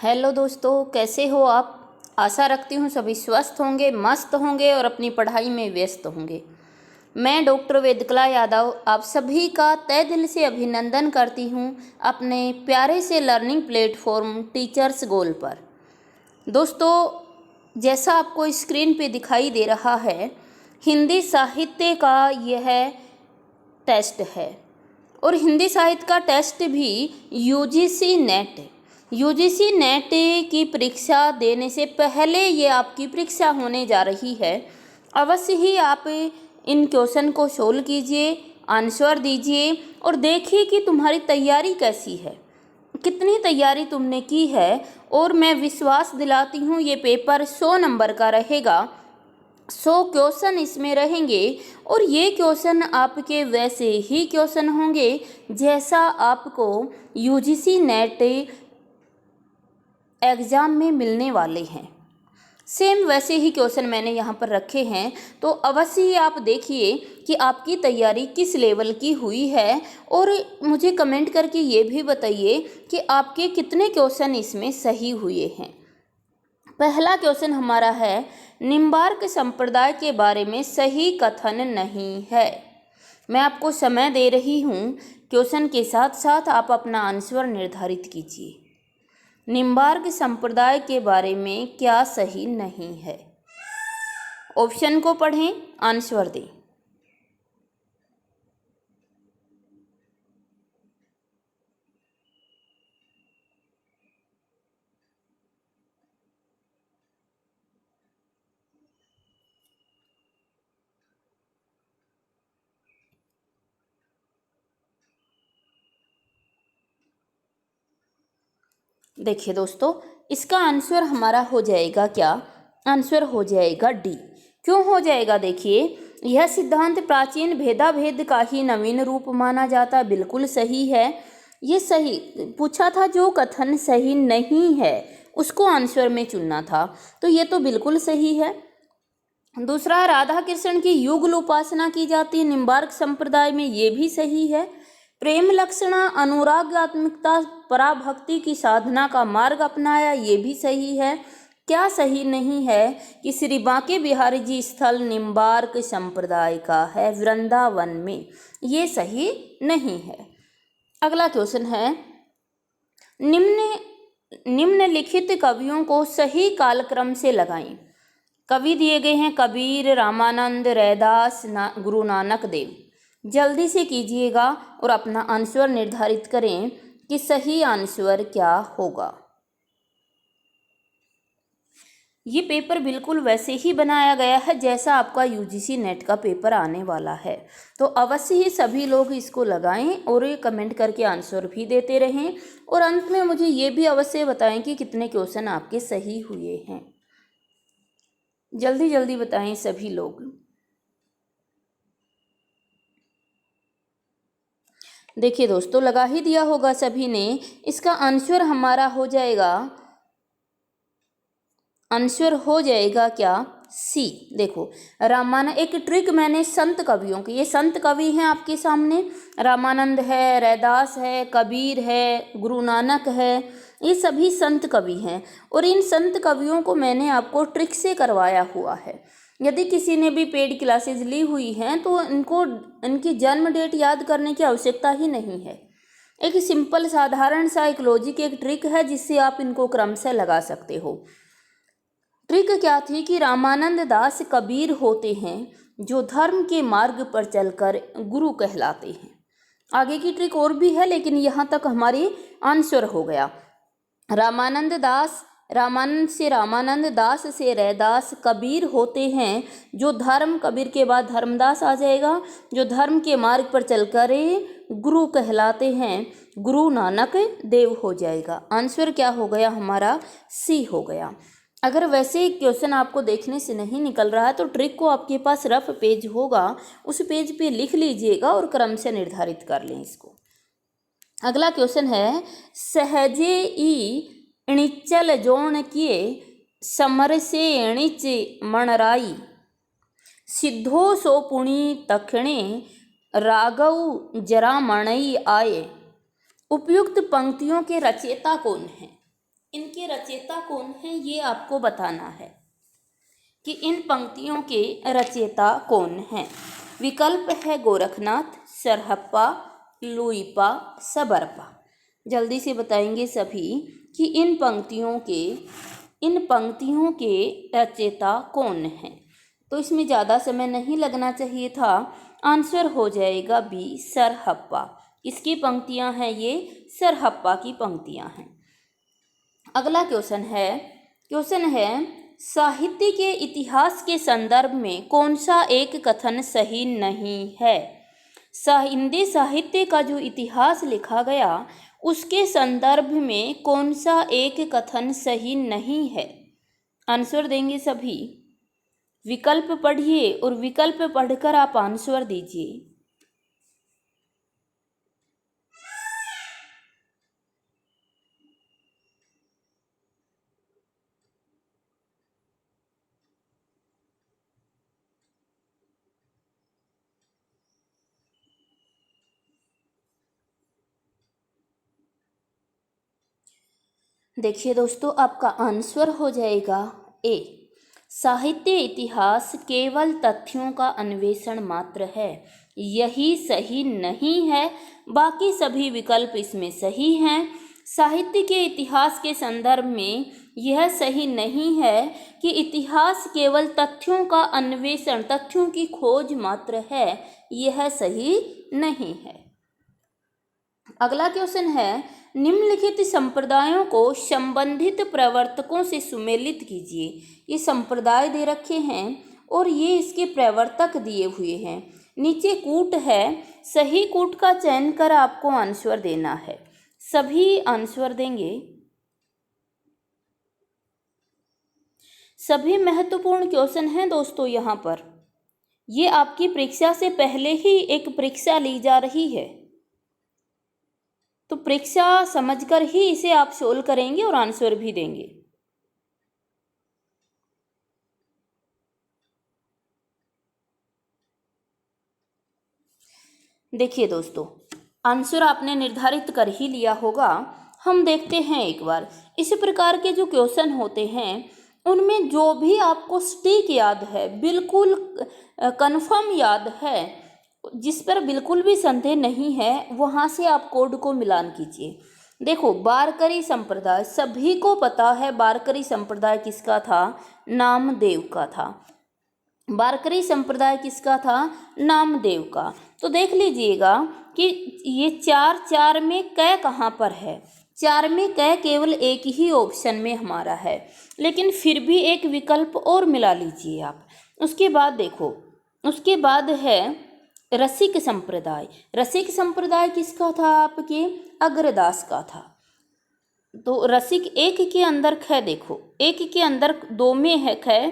Hello दोस्तों, कैसे हो आप। आशा रखती हूँ सभी स्वस्थ होंगे, मस्त होंगे और अपनी पढ़ाई में व्यस्त होंगे। मैं डॉक्टर वेदकला यादव आप सभी का तहे दिल से अभिनंदन करती हूँ अपने प्यारे से लर्निंग प्लेटफॉर्म टीचर्स गोल पर। दोस्तों, जैसा आपको स्क्रीन पे दिखाई दे रहा है, हिंदी साहित्य का यह टेस्ट है और हिंदी साहित्य का टेस्ट भी यूजीसी नेट की परीक्षा देने से पहले ये आपकी परीक्षा होने जा रही है। अवश्य ही आप इन क्वेश्चन को सोल्व कीजिए, आंसर दीजिए और देखिए कि तुम्हारी तैयारी कैसी है, कितनी तैयारी तुमने की है। और मैं विश्वास दिलाती हूँ ये पेपर 100 नंबर का रहेगा। 100 क्वेश्चन इसमें रहेंगे और ये क्वेश्चन आपके वैसे ही क्वेश्चन होंगे जैसा आपको यूजीसी नेट एग्ज़ाम में मिलने वाले हैं। सेम वैसे ही क्वेश्चन मैंने यहाँ पर रखे हैं, तो अवश्य ही आप देखिए कि आपकी तैयारी किस लेवल की हुई है और मुझे कमेंट करके ये भी बताइए कि आपके कितने क्वेश्चन इसमें सही हुए हैं। पहला क्वेश्चन हमारा है, निम्बार्क संप्रदाय के बारे में सही कथन नहीं है। मैं आपको समय दे रही हूँ, क्वेश्चन के साथ साथ आप अपना आंसर निर्धारित कीजिए। निम्बार्क संप्रदाय के बारे में क्या सही नहीं है। ऑप्शन को पढ़ें, आंसर दें। देखिए दोस्तों, इसका आंसर हमारा हो जाएगा क्या? आंसर हो जाएगा डी। क्यों हो जाएगा? देखिए, यह सिद्धांत प्राचीन भेदाभेद का ही नवीन रूप माना जाता। बिल्कुल सही है, ये सही पूछा था। जो कथन सही नहीं है उसको आंसर में चुनना था, तो ये तो बिल्कुल सही है। दूसरा, राधा कृष्ण की युगल उपासना की जाती है निम्बार्क संप्रदाय में, ये भी सही है। प्रेम लक्षणा अनुरागात्मिकता पराभक्ति की साधना का मार्ग अपनाया, ये भी सही है। क्या सही नहीं है कि श्री बांके बिहारी जी स्थल निम्बार्क संप्रदाय का है वृंदावन में, ये सही नहीं है। अगला क्वेश्चन है, निम्नलिखित कवियों को सही कालक्रम से लगाएं। कवि दिए गए हैं कबीर, रामानंद, रैदास, गुरु नानक देव। जल्दी से कीजिएगा और अपना आंसर निर्धारित करें कि सही आंसर क्या होगा। ये पेपर बिल्कुल वैसे ही बनाया गया है जैसा आपका यूजीसी नेट का पेपर आने वाला है, तो अवश्य ही सभी लोग इसको लगाएं और ये कमेंट करके आंसर भी देते रहें। और अंत में मुझे ये भी अवश्य बताएं कि कितने क्वेश्चन आपके सही हुए हैं। जल्दी जल्दी बताएं सभी लोग। देखिए दोस्तों, लगा ही दिया होगा सभी ने। इसका आंसर हमारा हो जाएगा, आंसर हो जाएगा क्या? सी। देखो, रामानंद, एक ट्रिक मैंने संत कवियों की, ये संत कवि हैं आपके सामने, रामानंद है, रैदास है, कबीर है, गुरु नानक है, ये सभी संत कवि हैं। और इन संत कवियों को मैंने आपको ट्रिक से करवाया हुआ है। यदि किसी ने भी पेड क्लासेस ली हुई हैं तो इनको इनकी जन्म डेट याद करने की आवश्यकता ही नहीं है। एक सिंपल साधारण सा एक लॉजिक, एक ट्रिक है जिससे आप इनको क्रम से लगा सकते हो। ट्रिक क्या थी कि रामानंद दास कबीर होते हैं जो धर्म के मार्ग पर चलकर गुरु कहलाते हैं। आगे की ट्रिक और भी है लेकिन यहाँ तक हमारी आंसर हो गया। रामानंद दास से रैदास, कबीर होते हैं जो धर्म, कबीर के बाद धर्मदास आ जाएगा, जो धर्म के मार्ग पर चलकर गुरु कहलाते हैं, गुरु नानक देव हो जाएगा। आंसर क्या हो गया हमारा? सी हो गया। अगर वैसे क्वेश्चन आपको देखने से नहीं निकल रहा है तो ट्रिक को आपके पास रफ पेज होगा, उस पेज पे लिख लीजिएगा और क्रम से निर्धारित कर लें इसको। अगला क्वेश्चन है, सहजे ई इणिचल जोण किए समर से इणिच मणराई, सिद्धो सो पुणी तखणे राघव जरा मणई आए। उपयुक्त पंक्तियों के रचयिता कौन है? इनके रचयिता कौन हैं ये आपको बताना है कि इन पंक्तियों के रचयिता कौन हैं। विकल्प है गोरखनाथ, सरहप्पा, लुइपा, सबरपा। जल्दी से बताएंगे सभी कि इन पंक्तियों के रचयिता कौन हैं। तो इसमें ज़्यादा समय नहीं लगना चाहिए था। आंसर हो जाएगा बी, सरहप्पा। इसकी पंक्तियां हैं ये, सरहप्पा की पंक्तियां हैं। अगला क्वेश्चन है साहित्य के इतिहास के संदर्भ में कौन सा एक कथन सही नहीं है। हिंदी साहित्य का जो इतिहास लिखा गया उसके संदर्भ में कौन सा एक कथन सही नहीं है। आंसर देंगे सभी। विकल्प पढ़िए और विकल्प पढ़कर आप आंसर दीजिए। देखिए दोस्तों, आपका आंसर हो जाएगा ए, साहित्य इतिहास केवल तथ्यों का अन्वेषण मात्र है। यही सही नहीं है, बाकी सभी विकल्प इसमें सही हैं। साहित्य के इतिहास के संदर्भ में यह सही नहीं है कि इतिहास केवल तथ्यों का अन्वेषण, तथ्यों की खोज मात्र है, यह सही नहीं है। अगला क्वेश्चन है निम्नलिखित संप्रदायों को संबंधित प्रवर्तकों से सुमेलित कीजिए। ये संप्रदाय दे रखे हैं और ये इसके प्रवर्तक दिए हुए हैं। नीचे कूट है, सही कूट का चयन कर आपको आंसर देना है। सभी आंसर देंगे। सभी महत्वपूर्ण क्वेश्चन हैं दोस्तों। यहाँ पर ये आपकी परीक्षा से पहले ही एक परीक्षा ली जा रही है, तो परीक्षा समझकर ही इसे आप सोल्व करेंगे और आंसर भी देंगे। देखिए दोस्तों, आंसर आपने निर्धारित कर ही लिया होगा। हम देखते हैं एक बार। इस प्रकार के जो क्वेश्चन होते हैं उनमें जो भी आपको सटीक याद है, बिल्कुल कंफर्म याद है, जिस पर बिल्कुल भी संदेह नहीं है, वहाँ से आप कोड को मिलान कीजिए। देखो, वारकरी संप्रदाय, सभी को पता है वारकरी संप्रदाय किसका था, नामदेव का था। वारकरी संप्रदाय किसका था, नामदेव का। तो देख लीजिएगा कि ये 4 में कै कहाँ पर है। 4 में कै केवल एक ही ऑप्शन में हमारा है, लेकिन फिर भी एक विकल्प और मिला लीजिए आप। उसके बाद देखो, उसके बाद है रसिक संप्रदाय। रसिक संप्रदाय किसका था, आपके अग्रदास का था। तो रसिक एक के अंदर ख, देखो एक के अंदर 2 में है ख,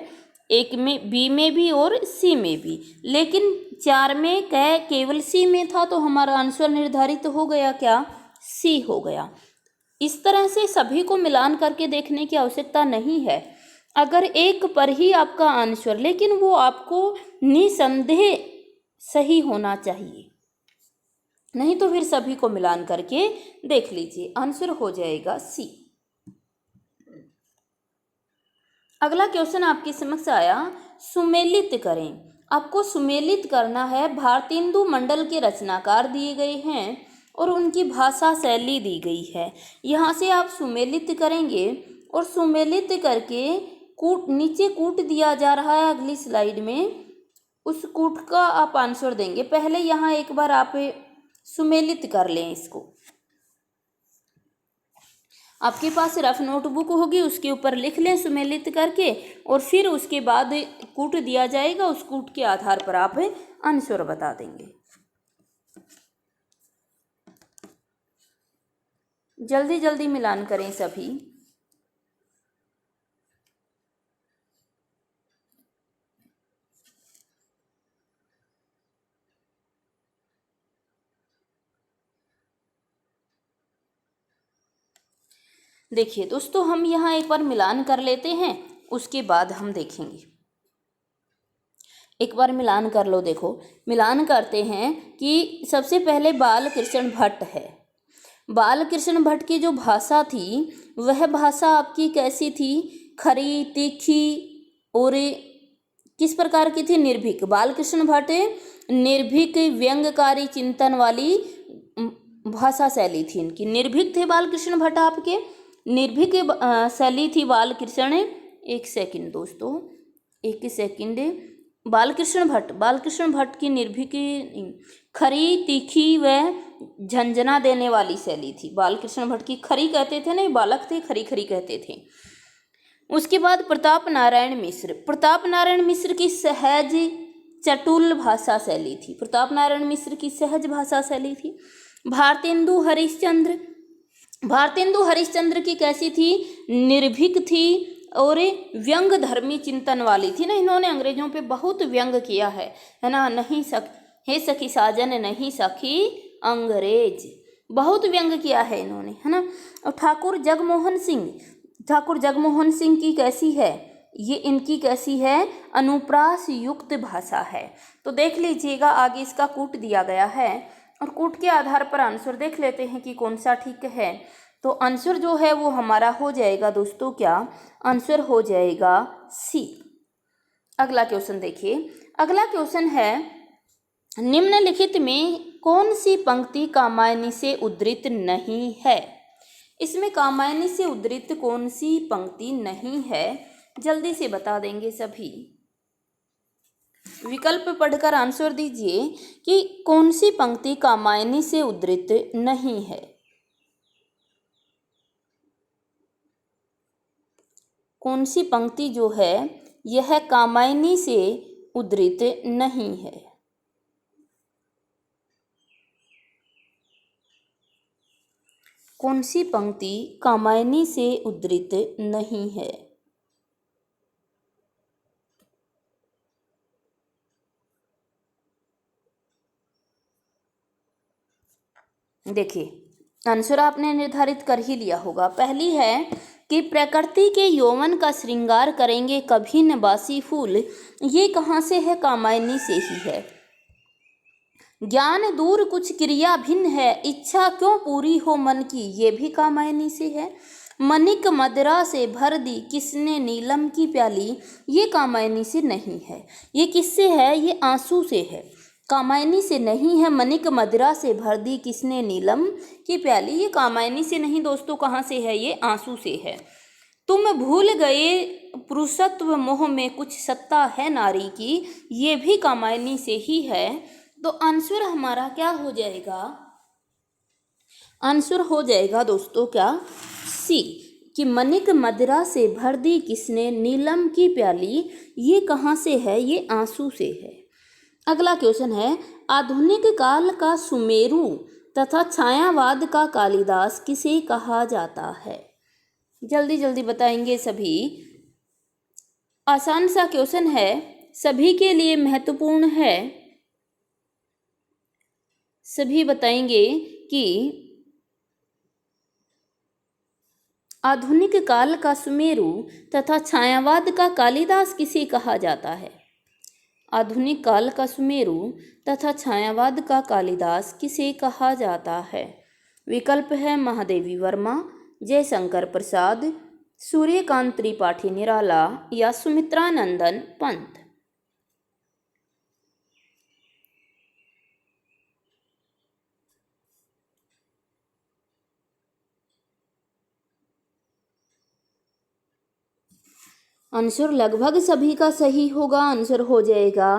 एक में बी में भी और सी में भी, लेकिन 4 में क केवल सी में था, तो हमारा आंसर निर्धारित हो गया, क्या, सी हो गया। इस तरह से सभी को मिलान करके देखने की आवश्यकता नहीं है। अगर एक पर ही आपका आंसर, लेकिन वो आपको निसंदेह सही होना चाहिए, नहीं तो फिर सभी को मिलान करके देख लीजिए। आंसर हो जाएगा सी। अगला क्वेश्चन आपके समक्ष आया, सुमेलित करें। आपको सुमेलित करना है। भारतेंदु मंडल के रचनाकार दिए गए हैं और उनकी भाषा शैली दी गई है। यहाँ से आप सुमेलित करेंगे और सुमेलित करके नीचे कूट दिया जा रहा है अगली स्लाइड में, उस कूट का आप आंसर देंगे। पहले यहाँ एक बार आप सुमेलित कर लें इसको। आपके पास रफ नोटबुक होगी, उसके ऊपर लिख लें सुमेलित करके, और फिर उसके बाद कूट दिया जाएगा, उस कूट के आधार पर आप आंसर बता देंगे। जल्दी जल्दी मिलान करें सभी। देखिए दोस्तों, हम यहाँ एक बार मिलान कर लेते हैं, उसके बाद हम देखेंगे। एक बार मिलान कर लो। देखो, मिलान करते हैं कि सबसे पहले बाल कृष्ण भट्ट है, बाल कृष्ण भट्ट की जो भाषा थी वह भाषा आपकी कैसी थी? खरी, तीखी और किस प्रकार की थी? निर्भीक। बाल कृष्ण भट्ट निर्भीक, व्यंग्यकारी चिंतन वाली भाषा शैली थी इनकी। निर्भीक थे बाल कृष्ण भट्ट आपके, निर्भीक शैली थी बाल कृष्ण। एक सेकंड दोस्तों, एक सेकंड। बाल कृष्ण भट्ट की निर्भीक, खरी, तीखी व झंझना देने वाली शैली थी। बाल कृष्ण भट्ट की खरी कहते थे, नहीं बालक थे, खरी खरी कहते थे। उसके बाद प्रताप नारायण मिश्र की सहज चटुल भाषा शैली थी। प्रताप नारायण मिश्र की सहज भाषा शैली थी। भारतेंदु हरिश्चंद्र की कैसी थी? निर्भीक थी और व्यंग धर्मी चिंतन वाली थी ना। इन्होंने अंग्रेजों पे बहुत व्यंग किया है ना। हे सखी साजन नहीं सखी अंग्रेज, बहुत व्यंग किया है इन्होंने, है ना। और ठाकुर जगमोहन सिंह की कैसी है? ये इनकी कैसी है? अनुप्रास युक्त भाषा है। तो देख लीजिएगा, आगे इसका कूट दिया गया है और कूट के आधार पर आंसर देख लेते हैं कि कौन सा ठीक है। तो आंसर जो है वो हमारा हो जाएगा दोस्तों क्या? आंसर हो जाएगा सी। अगला क्वेश्चन देखिए। अगला क्वेश्चन है, निम्नलिखित में कौन सी पंक्ति कामायनी से उद्धृत नहीं है? इसमें कामायनी से उद्धृत कौन सी पंक्ति नहीं है? जल्दी से बता देंगे सभी। विकल्प पढ़कर आंसर दीजिए कि कौन सी पंक्ति कामायनी से उद्धृत नहीं है। कौन सी पंक्ति जो है यह कामायनी से उद्धृत नहीं है? कौन सी पंक्ति कामायनी से उद्धृत नहीं है? देखिए आंसर आपने निर्धारित कर ही लिया होगा। पहली है कि प्रकृति के यौवन का श्रृंगार करेंगे कभी न बासी फूल, ये कहाँ से है? कामायनी से ही है। ज्ञान दूर कुछ क्रिया भिन्न है, इच्छा क्यों पूरी हो मन की, ये भी कामायनी से है। मनिक मदिरा से भर दी किसने नीलम की प्याली, ये कामायनी से नहीं है। ये किससे है? ये आंसू से है, कामायनी से नहीं है। मनिक मदिरा से भर दी किसने नीलम की प्याली, ये कामायनी से नहीं दोस्तों, कहाँ से है? ये आंसू से है। तुम भूल गए पुरुषत्व मोह में कुछ सत्ता है नारी की, ये भी कामायनी से ही है। तो आंसर हमारा क्या हो जाएगा? आंसर हो जाएगा दोस्तों क्या? सी, कि मनिक मदिरा से भर दी किसने नीलम की प्याली, ये कहाँ से है? ये आंसू से है। अगला क्वेश्चन है, आधुनिक काल का सुमेरु तथा छायावाद का कालिदास किसे कहा जाता है? जल्दी जल्दी बताएंगे सभी। आसान सा क्वेश्चन है, सभी के लिए महत्वपूर्ण है। सभी बताएंगे कि आधुनिक काल का सुमेरु तथा छायावाद का कालिदास किसे कहा जाता है? आधुनिक काल का सुमेरु तथा छायावाद का कालिदास किसे कहा जाता है? विकल्प है महादेवी वर्मा, जयशंकर प्रसाद, सूर्यकांत त्रिपाठी निराला या सुमित्रानंदन पंत। आंसर लगभग सभी का सही होगा। आंसर हो जाएगा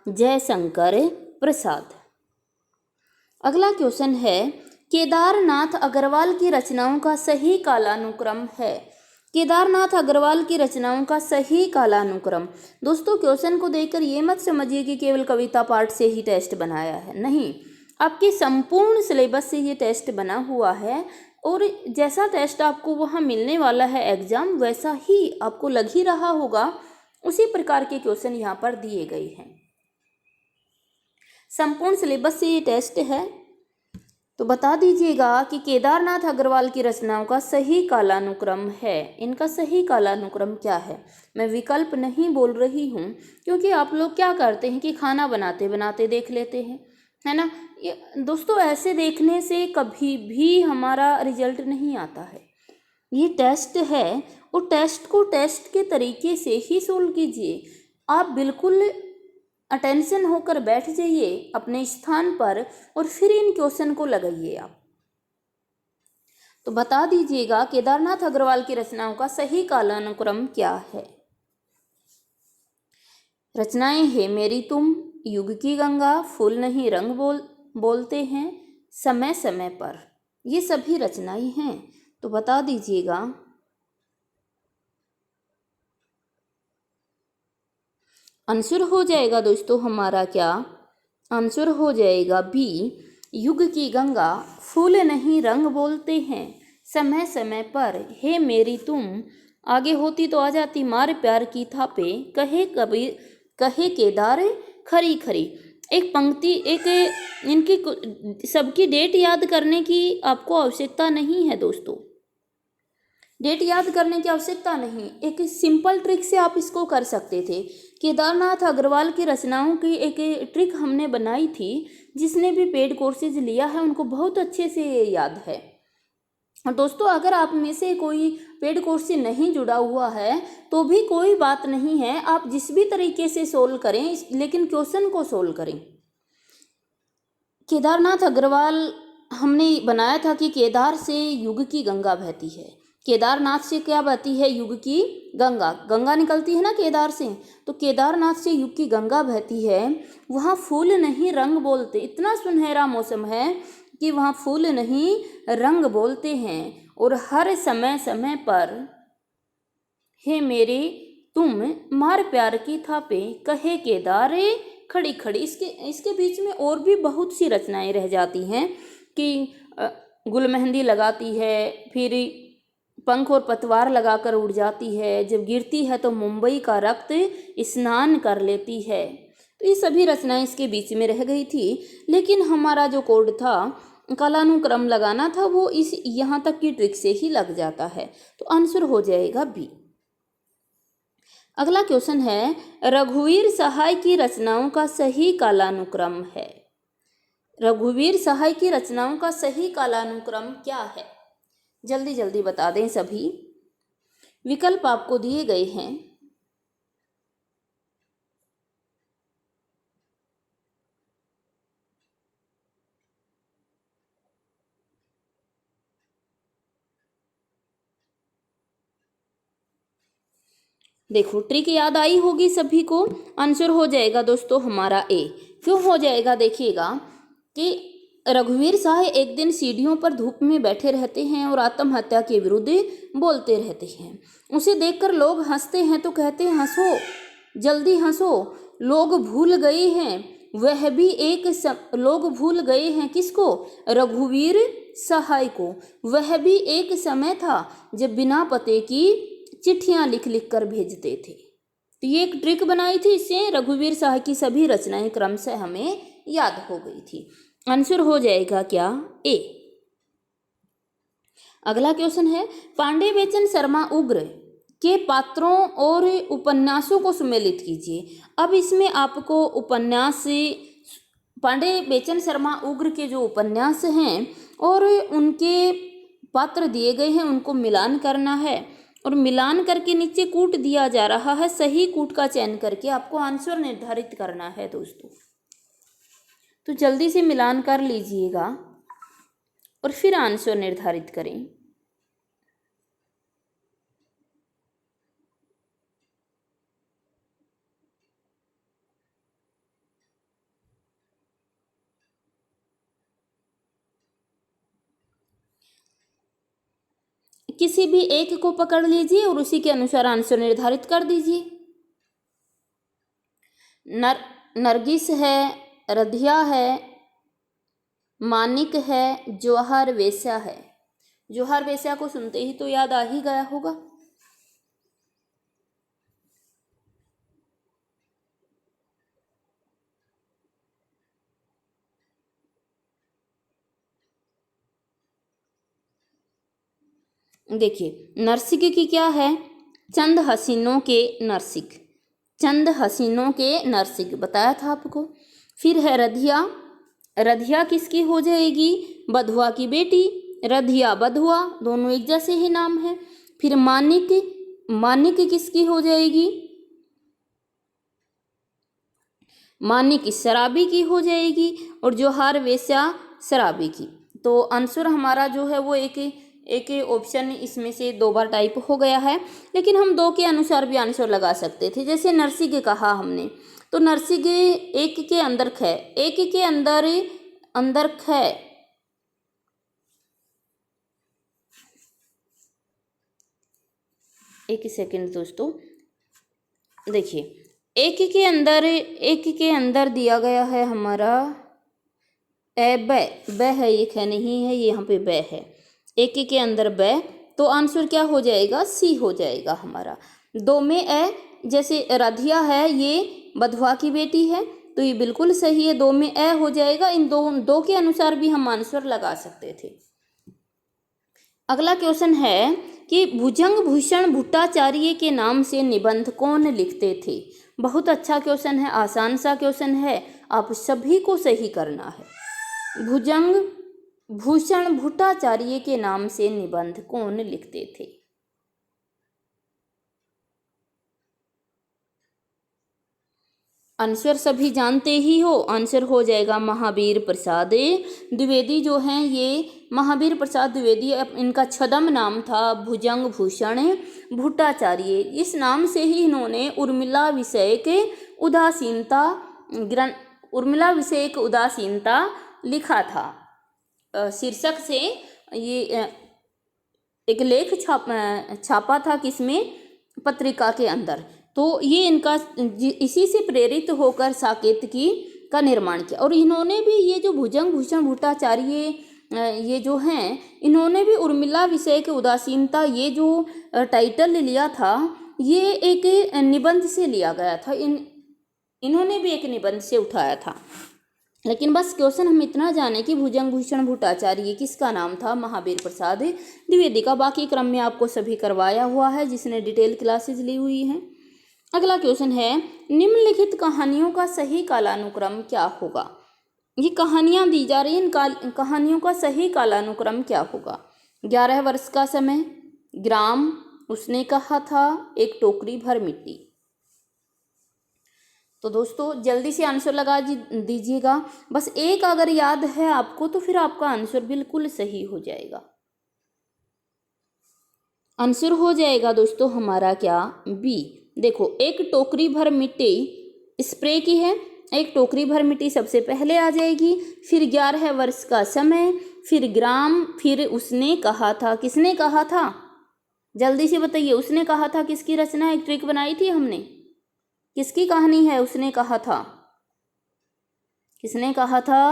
जयशंकर प्रसाद। अगला क्वेश्चन है, केदारनाथ अग्रवाल की रचनाओं का सही कालानुक्रम है। केदारनाथ अग्रवाल की रचनाओं का सही कालानुक्रम। दोस्तों क्वेश्चन को देखकर ये मत समझिए कि केवल कविता पाठ से ही टेस्ट बनाया है, नहीं, आपके संपूर्ण सिलेबस से ये टेस्ट बना हुआ है और जैसा टेस्ट आपको वहाँ मिलने वाला है एग्जाम, वैसा ही आपको लग ही रहा होगा, उसी प्रकार के क्वेश्चन यहाँ पर दिए गए हैं। संपूर्ण सिलेबस से ये टेस्ट है। तो बता दीजिएगा कि केदारनाथ अग्रवाल की रचनाओं का सही कालानुक्रम है। इनका सही कालानुक्रम क्या है? मैं विकल्प नहीं बोल रही हूँ क्योंकि आप लोग क्या करते हैं कि खाना बनाते बनाते देख लेते हैं, है ना। ये दोस्तों ऐसे देखने से कभी भी हमारा रिजल्ट नहीं आता है। ये टेस्ट है, और टेस्ट को टेस्ट के तरीके से ही सोल्व कीजिए। आप बिल्कुल अटेंशन होकर बैठ जाइए अपने स्थान पर और फिर इन क्वेश्चन को लगाइए आप। तो बता दीजिएगा केदारनाथ अग्रवाल की रचनाओं का सही कालानुक्रम क्या है। रचनाएं है मेरी तुम, युग की गंगा, फूल नहीं रंग बोलते हैं, समय समय पर, ये सभी रचनाएं हैं। तो बता दीजिएगा आंसर हो जाएगा दोस्तों हमारा क्या, आंसर हो जाएगा बी, युग की गंगा, फूल नहीं रंग बोलते हैं, समय समय पर, हे मेरी तुम। आगे होती तो आ जाती मार प्यार की थापे, कहे कबीर कहे केदार खरी खरी। एक पंक्ति, एक इनकी सबकी डेट याद करने की आपको आवश्यकता नहीं है दोस्तों, डेट याद करने की आवश्यकता नहीं। एक सिंपल ट्रिक से आप इसको कर सकते थे। केदारनाथ अग्रवाल की रचनाओं की एक ट्रिक हमने बनाई थी, जिसने भी पेड कोर्सेज लिया है उनको बहुत अच्छे से याद है। और दोस्तों अगर आप में से कोई पेड कोर्स से नहीं जुड़ा हुआ है तो भी कोई बात नहीं है, आप जिस भी तरीके से सोल्व करें, लेकिन क्वेश्चन को सोल्व करें। केदारनाथ अग्रवाल हमने बनाया था कि केदार से युग की गंगा बहती है। केदारनाथ से क्या बहती है, युग की गंगा, गंगा निकलती है ना केदार से, तो केदारनाथ से युग की गंगा बहती है। वहाँ फूल नहीं रंग बोलते, इतना सुनहरा मौसम है कि वहाँ फूल नहीं रंग बोलते हैं, और हर समय समय पर, हे मेरे तुम, मार प्यार की थापे, कहे केदारे खड़ी खड़ी। इसके बीच में और भी बहुत सी रचनाएं रह जाती हैं कि गुल मेहंदी लगाती है, फिर पंख और पतवार लगाकर उड़ जाती है, जब गिरती है तो मुंबई का रक्त स्नान कर लेती है। तो ये सभी रचनाएं इसके बीच में रह गई थी, लेकिन हमारा जो कोड था, कालानुक्रम लगाना था, वो इस यहाँ तक की ट्रिक से ही लग जाता है। तो आंसर हो जाएगा बी। अगला क्वेश्चन है, रघुवीर सहाय की रचनाओं का सही कालानुक्रम है। रघुवीर सहाय की रचनाओं का सही कालानुक्रम क्या है, जल्दी जल्दी बता दें सभी। विकल्प आपको दिए गए हैं। देखो ट्रिक याद आई होगी सभी को। आंसर हो जाएगा दोस्तों हमारा ए। क्यों हो जाएगा, देखिएगा कि रघुवीर सहाय एक दिन सीढ़ियों पर धूप में बैठे रहते हैं और आत्महत्या के विरुद्ध बोलते रहते हैं। उसे देखकर लोग हंसते हैं तो कहते हैं हंसो, जल्दी हंसो, लोग भूल गए हैं, वह भी लोग भूल गए हैं किसको, रघुवीर सहाय को। वह भी एक समय था जब बिना पते की चिट्ठियां लिख लिख कर भेजते थे। तो ये एक ट्रिक बनाई थी, इससे रघुवीर सहाय की सभी रचनाएं क्रमशः हमें याद हो गई थी। आंसर हो जाएगा क्या, ए। अगला क्वेश्चन है, पांडे बेचन शर्मा उग्र के पात्रों और उपन्यासों को सुमेलित कीजिए। अब इसमें आपको उपन्यास, पांडे बेचन शर्मा उग्र के जो उपन्यास हैं और उनके पात्र दिए गए हैं, उनको मिलान करना है, और मिलान करके नीचे कूट दिया जा रहा है। सही कूट का चयन करके आपको आंसर निर्धारित करना है दोस्तों। तो जल्दी से मिलान कर लीजिएगा और फिर आंसर निर्धारित करें। किसी भी एक को पकड़ लीजिए और उसी के अनुसार आंसर निर्धारित कर दीजिए। नरगिस है, रधिया है, मानिक है, जौहर वेश्या है। जौहर वेश्या को सुनते ही तो याद आ ही गया होगा। देखिए नरसिक की क्या है, चंद हसीनों के नरसिक, चंद हसीनों के नरसिक बताया था आपको। फिर है रधिया, रधिया किसकी हो जाएगी? बधुआ की बेटी। रधिया बधुआ दोनों एक जैसे ही नाम है। फिर मानिक, मानिक किसकी हो जाएगी? मानिक शराबी की हो जाएगी। और जोहार वेश्या शराबी की। तो आंसर हमारा जो है वो एक एक ऑप्शन इसमें से 2 बार टाइप हो गया है, लेकिन हम 2 के अनुसार भी आंसर लगा सकते थे। जैसे नरसिंह कहा हमने, तो नरसिंह एक के अंदर ख, एक के अंदर अंदर ख, एक सेकंड दोस्तों, देखिए एक के अंदर दिया गया है हमारा ए ब, ब है, एक है नहीं है, यहाँ पे ब है। एक के अंदर ब, तो आंसर क्या हो जाएगा? सी हो जाएगा हमारा। 2 में ए, जैसे राधिया है ये बधुआ की बेटी है, तो ये बिल्कुल सही है, 2 में ए हो जाएगा। इन दो के अनुसार भी हम आंसर लगा सकते थे। अगला क्वेश्चन है कि भुजंग भूषण भट्टाचार्य के नाम से निबंध कौन लिखते थे? बहुत अच्छा क्वेश्चन है, आसान सा क्वेश्चन है, आप सभी को सही करना है। भुजंग भूषण भट्टाचार्य के नाम से निबंध कौन लिखते थे? आंसर सभी जानते ही हो, आंसर हो जाएगा महावीर प्रसाद द्विवेदी। जो हैं ये महावीर प्रसाद द्विवेदी, इनका छद्म नाम था भुजंग भूषण भट्टाचार्य। इस नाम से ही इन्होंने उर्मिला विषयक उदासीनता लिखा था। शीर्षक से ये एक लेख छापा था, किसमें? पत्रिका के अंदर। तो ये इनका इसी से प्रेरित होकर साकेतकी का निर्माण किया। और इन्होंने भी ये जो भुजंग भूषण भट्टाचार्य ये जो हैं, इन्होंने भी उर्मिला विषय के उदासीनता ये जो टाइटल लिया था, ये एक निबंध से लिया गया था। इन्होंने भी एक निबंध से उठाया था। लेकिन बस क्वेश्चन हम इतना जाने कि भुजंग भूषण भट्टाचार्य किसका नाम था? महावीर प्रसाद द्विवेदी का। बाकी क्रम में आपको सभी करवाया हुआ है जिसने डिटेल क्लासेस ली हुई हैं। अगला क्वेश्चन है, निम्नलिखित कहानियों का सही कालानुक्रम क्या होगा? ये कहानियां दी जा रही, इन कहानियों का सही कालानुक्रम क्या होगा? 11 वर्ष का समय, ग्राम, उसने कहा था, एक टोकरी भर मिट्टी। तो दोस्तों जल्दी से आंसर लगा दीजिएगा। बस एक अगर याद है आपको तो फिर आपका आंसर बिल्कुल सही हो जाएगा। आंसर हो जाएगा दोस्तों हमारा क्या? बी। देखो, एक टोकरी भर मिट्टी स्प्रे की है, एक टोकरी भर मिट्टी सबसे पहले आ जाएगी, फिर 11 वर्ष का समय, फिर ग्राम, फिर उसने कहा था। किसने कहा था? जल्दी से बताइए, उसने कहा था किसकी रचना? एक ट्रिक बनाई थी हमने, किसकी कहानी है? उसने कहा था, किसने कहा था?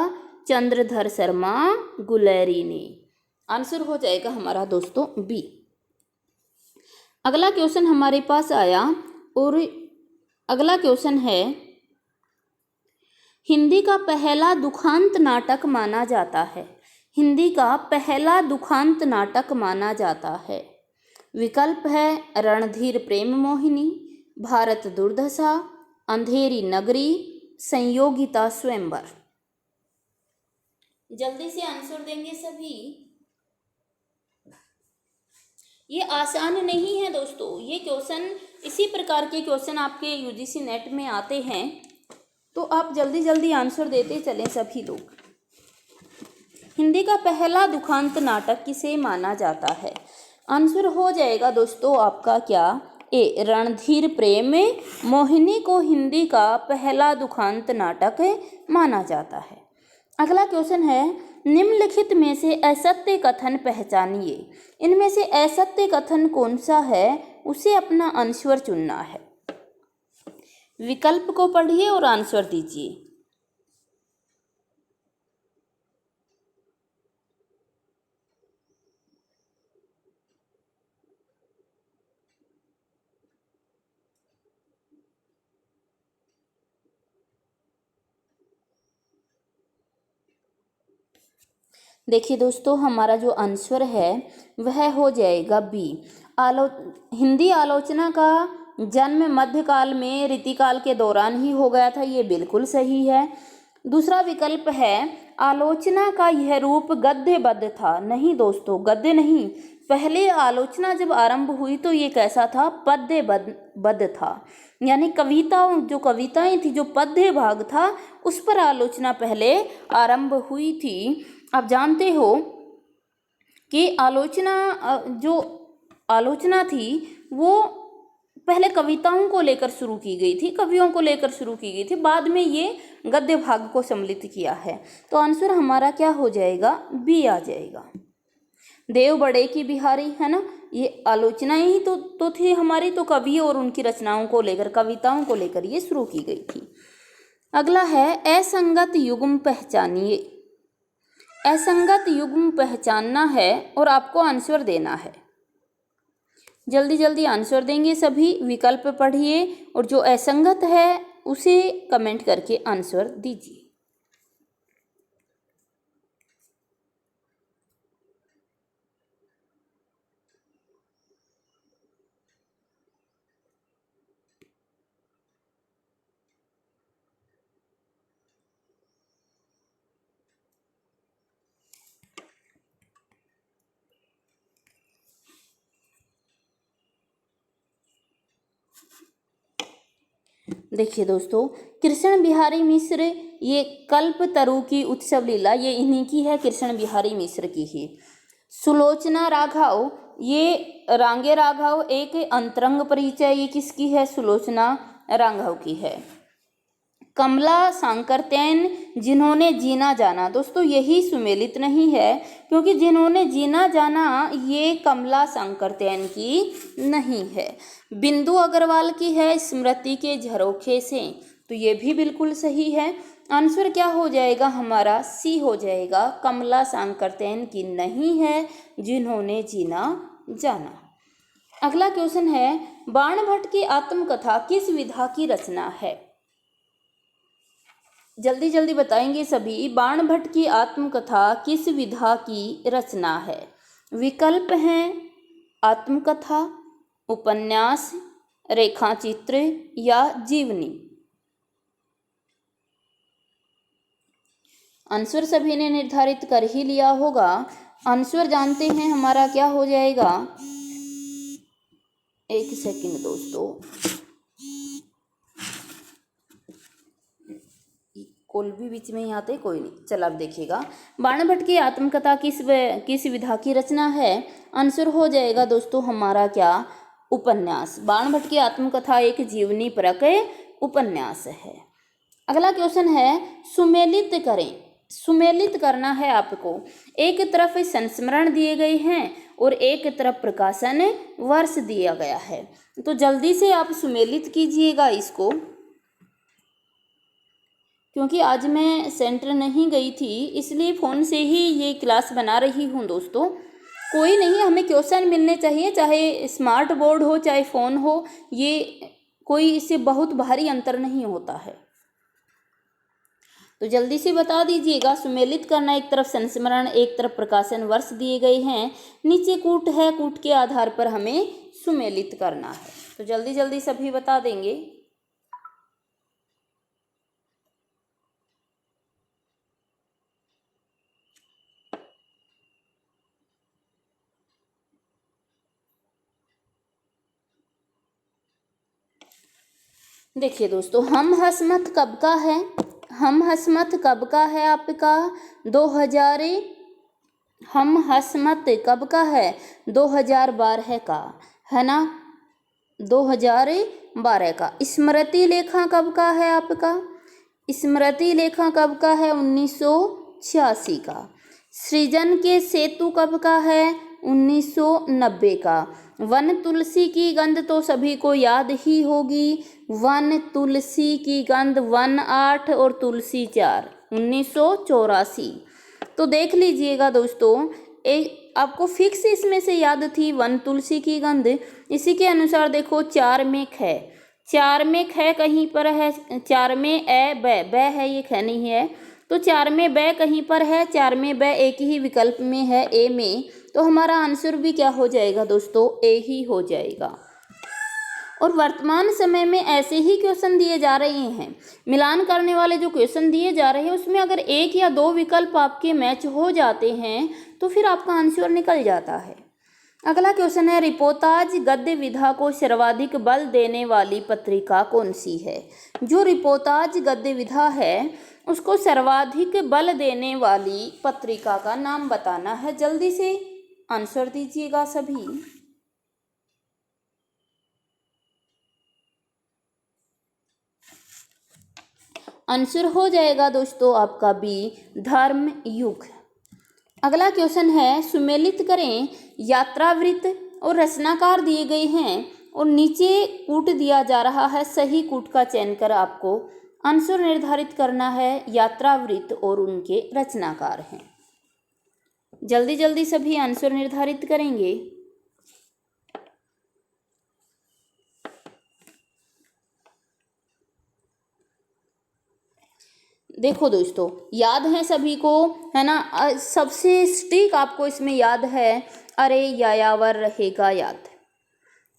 चंद्रधर शर्मा गुलेरी ने। आंसर हो जाएगा हमारा दोस्तों बी। अगला क्वेश्चन हमारे पास आया और अगला क्वेश्चन है, हिंदी का पहला दुखांत नाटक माना जाता है। हिंदी का पहला दुखांत नाटक माना जाता है। विकल्प है रणधीर प्रेम मोहिनी, भारत दुर्दशा, अंधेरी नगरी, संयोगिता स्वयंवर। जल्दी से आंसर देंगे सभी। ये आसान नहीं है दोस्तों, ये क्वेश्चन इसी प्रकार के क्वेश्चन आपके यूजीसी नेट में आते हैं, तो आप जल्दी जल्दी आंसर देते चलें सभी लोग। हिंदी का पहला दुखांत नाटक किसे माना जाता है? आंसर हो जाएगा दोस्तों आपका क्या? ए, रणधीर प्रेम मोहिनी को हिंदी का पहला दुखांत नाटक माना जाता है। अगला क्वेश्चन है, निम्नलिखित में से असत्य कथन पहचानिए। इनमें से असत्य कथन कौन सा है, उसे अपना आंसर चुनना है। विकल्प को पढ़िए और आंसर दीजिए। देखिए दोस्तों, हमारा जो आंसर है वह हो जाएगा बी। हिंदी आलोचना का जन्म मध्यकाल में रीतिकाल के दौरान ही हो गया था, ये बिल्कुल सही है। दूसरा विकल्प है आलोचना का यह रूप गद्यबद्ध था। नहीं दोस्तों, गद्य नहीं। पहले आलोचना जब आरंभ हुई तो ये कैसा था? पद्यबद्ध था। यानी कविताओं, जो कविताएं थी, जो पद्य भाग था, उस पर आलोचना पहले आरंभ हुई थी। आप जानते हो कि जो आलोचना थी वो पहले कविताओं को लेकर शुरू की गई थी, कवियों को लेकर शुरू की गई थी, बाद में ये गद्य भाग को सम्मिलित किया है। तो आंसर हमारा क्या हो जाएगा? बी आ जाएगा। देव बड़े की बिहारी, है ना, ये आलोचनाएं ही तो थी हमारी, तो कवि और उनकी रचनाओं को लेकर, कविताओं को लेकर ये शुरू की गई थी। अगला है असंगत युग्म पहचानिए। असंगत युग्म पहचानना है और आपको आंसर देना है। जल्दी जल्दी आंसर देंगे सभी, विकल्प पढ़िए और जो असंगत है उसे कमेंट करके आंसर दीजिए। देखिए दोस्तों, कृष्ण बिहारी मिश्र, ये कल्पतरु की उत्सव लीला, ये इन्हीं की है, कृष्ण बिहारी मिश्र की ही। सुलोचना राघव, ये रांगे राघव एक अंतरंग परिचय, ये किसकी है? सुलोचना राघव की है। कमला सांकरतैन, जिन्होंने जीना जाना, दोस्तों यही सुमेलित नहीं है, क्योंकि जिन्होंने जीना जाना ये कमला सांकरतैन की नहीं है। बिंदु अग्रवाल की है, स्मृति के झरोखे से, तो ये भी बिल्कुल सही है। आंसर क्या हो जाएगा हमारा? सी हो जाएगा, कमला सांकरतैन की नहीं है, जिन्होंने जीना जाना। अगला क्वेश्चन है, बाणभट्ट की आत्मकथा किस विधा की रचना है? जल्दी जल्दी बताएंगे सभी, बाणभट्ट की आत्मकथा किस विधा की रचना है? विकल्प हैं आत्मकथा, उपन्यास, रेखाचित्र या जीवनी। आंसर सभी ने निर्धारित कर ही लिया होगा। आंसर जानते हैं हमारा क्या हो जाएगा? एक सेकंड दोस्तों, कोल भी बीच में ही आते, कोई नहीं, चल अब देखिएगा। बाणभट्ट की आत्मकथा किस विधा की रचना है? आंसर हो जाएगा दोस्तों हमारा क्या? उपन्यास। बाणभट्ट की आत्मकथा एक जीवनी परक उपन्यास है। अगला क्वेश्चन है, सुमेलित करें। सुमेलित करना है आपको। एक तरफ संस्मरण दिए गए हैं और एक तरफ प्रकाशन वर्ष दिया गया है, तो जल्दी से आप सुमेलित कीजिएगा इसको, क्योंकि आज मैं सेंटर नहीं गई थी, इसलिए फ़ोन से ही ये क्लास बना रही हूँ दोस्तों। कोई नहीं, हमें क्वेश्चन मिलने चाहिए, चाहे स्मार्ट बोर्ड हो चाहे फ़ोन हो, ये कोई इससे बहुत भारी अंतर नहीं होता है। तो जल्दी से बता दीजिएगा, सुमेलित करना, एक तरफ संस्मरण एक तरफ प्रकाशन वर्ष दिए गए हैं, नीचे कूट है, कूट के आधार पर हमें सुमेलित करना है। तो जल्दी जल्दी सभी बता देंगे। देखिए दोस्तों, हम हसमत कब का है? हम हसमत कब का है आपका? 2000। हम हसमत कब का है? 2012 का, है ना, 2012 का। स्मृति लेखा कब का है आपका? स्मृति लेखा कब का है? 1986 का। सृजन के सेतु कब का है? 1990 का। वन तुलसी की गंध तो सभी को याद ही होगी, वन तुलसी की गंध, वन 8 और तुलसी 4, 1984। तो देख लीजिएगा दोस्तों, एक आपको फिक्स इसमें से याद थी वन तुलसी की गंध। इसी के अनुसार देखो 4 में ख, 4 में ख कहीं पर है, 4 में ए ब है, ये ख नहीं है, तो 4 में ब कहीं पर है, 4 में ब एक ही विकल्प में है, ए में, तो हमारा आंसर भी क्या हो जाएगा दोस्तों? ए ही हो जाएगा। और वर्तमान समय में ऐसे ही क्वेश्चन दिए जा रहे हैं। मिलान करने वाले जो क्वेश्चन दिए जा रहे हैं उसमें अगर एक या दो विकल्प आपके मैच हो जाते हैं तो फिर आपका आंसर निकल जाता है। अगला क्वेश्चन है, रिपोर्ताज गद्य विधा को सर्वाधिक बल देने वाली पत्रिका कौन सी है? जो रिपोर्ताज गद्य विधा है उसको सर्वाधिक बल देने वाली पत्रिका का नाम बताना है। जल्दी से आंसर दीजिएगा सभी। आंसर हो जाएगा दोस्तों आपका बी, धर्म युग। अगला क्वेश्चन है, सुमेलित करें। यात्रावृत्त और रचनाकार दिए गए हैं और नीचे कूट दिया जा रहा है। सही कूट का चयन कर आपको आंसर निर्धारित करना है। यात्रावृत्त और उनके रचनाकार हैं। जल्दी जल्दी सभी आंसर निर्धारित करेंगे। देखो दोस्तों, याद है सभी को, है ना? सबसे स्टिक आपको इसमें याद है, अरे यायावर रहेगा याद।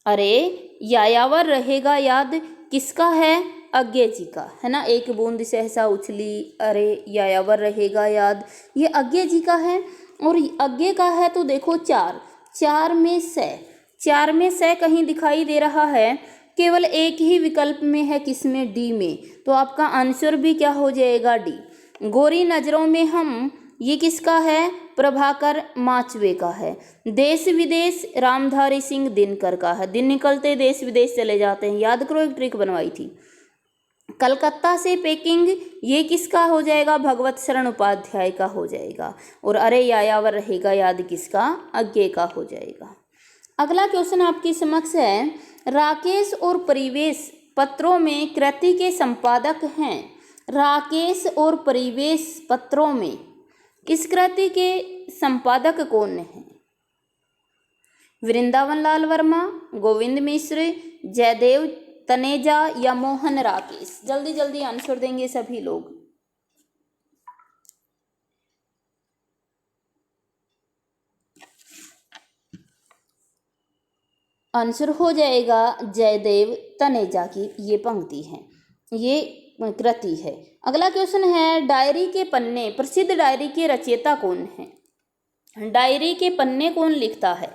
अरे यायावर रहेगा याद किसका है? अज्ञे जी का, है ना? एक बूंद सहसा उछली, अरे यायावर रहेगा याद, ये अज्ञे जी का है। और अज्ञे का है तो देखो चार, चार में से कहीं दिखाई दे रहा है, केवल एक ही विकल्प में है, किसमें? डी में। तो आपका आंसर भी क्या हो जाएगा? डी। गोरी नजरों में हम, ये किसका है? प्रभाकर माचवे का है। देश विदेश रामधारी सिंह दिनकर का है। दिन निकलते देश विदेश चले जाते हैं, याद करो, एक ट्रिक बनवाई थी। कलकत्ता से पेकिंग, ये किसका हो जाएगा? भगवत शरण उपाध्याय का हो जाएगा। और अरे यायावर रहेगा याद किसका? अज्ञे का हो जाएगा। अगला क्वेश्चन आपके समक्ष है, राकेश और परिवेश पत्रों में कृति के संपादक हैं। राकेश और परिवेश पत्रों में इस कृति के संपादक कौन हैं? वृंदावन लाल वर्मा, गोविंद मिश्र, जयदेव तनेजा या मोहन राकेश? जल्दी जल्दी आंसर देंगे सभी लोग। आंसर हो जाएगा जयदेव तनेजा की ये पंक्ति है, ये कृति है। अगला क्वेश्चन है, डायरी के पन्ने, प्रसिद्ध डायरी के रचयिता कौन है? डायरी के पन्ने कौन लिखता है?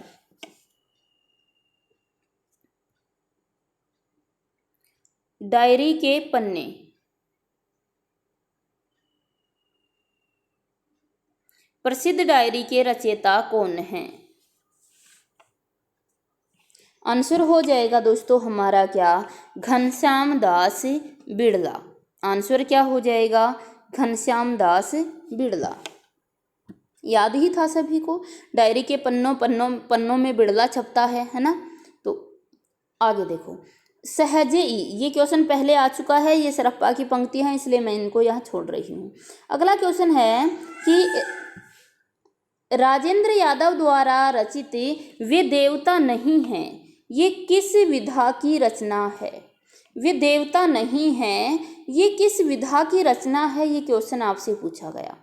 डायरी के पन्ने, प्रसिद्ध डायरी के रचयिता कौन हैं? आंसर हो जाएगा दोस्तों हमारा क्या? घनश्याम दास बिड़ला। आंसर क्या हो जाएगा? घनश्याम दास बिड़ला। याद ही था सभी को, डायरी के पन्नों में बिड़ला छपता है ना? तो आगे देखो, सहजे ई, ये क्वेश्चन पहले आ चुका है, ये सरप्पा की पंक्ति है इसलिए मैं इनको यहाँ छोड़ रही हूँ। अगला क्वेश्चन है कि राजेंद्र यादव द्वारा रचित वे देवता नहीं हैं, ये किस विधा की रचना है? वे देवता नहीं हैं, ये किस विधा की रचना है? ये क्वेश्चन आपसे पूछा गया,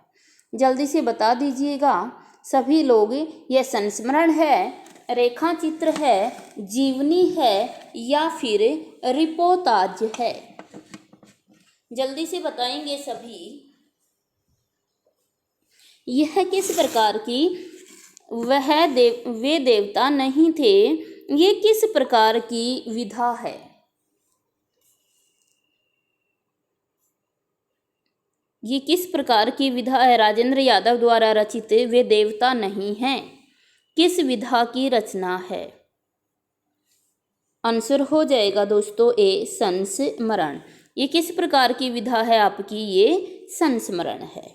जल्दी से बता दीजिएगा सभी लोग। यह संस्मरण है, रेखा चित्र है, जीवनी है या फिर रिपोर्ताज है? जल्दी से बताएंगे सभी। यह किस प्रकार की वे देवता नहीं थे, ये किस प्रकार की विधा है? ये किस प्रकार की विधा है? राजेंद्र यादव द्वारा रचित वे देवता नहीं हैं, किस विधा की रचना है? आंसर हो जाएगा दोस्तों ए, संस्मरण। ये किस प्रकार की विधा है आपकी? ये संस्मरण है।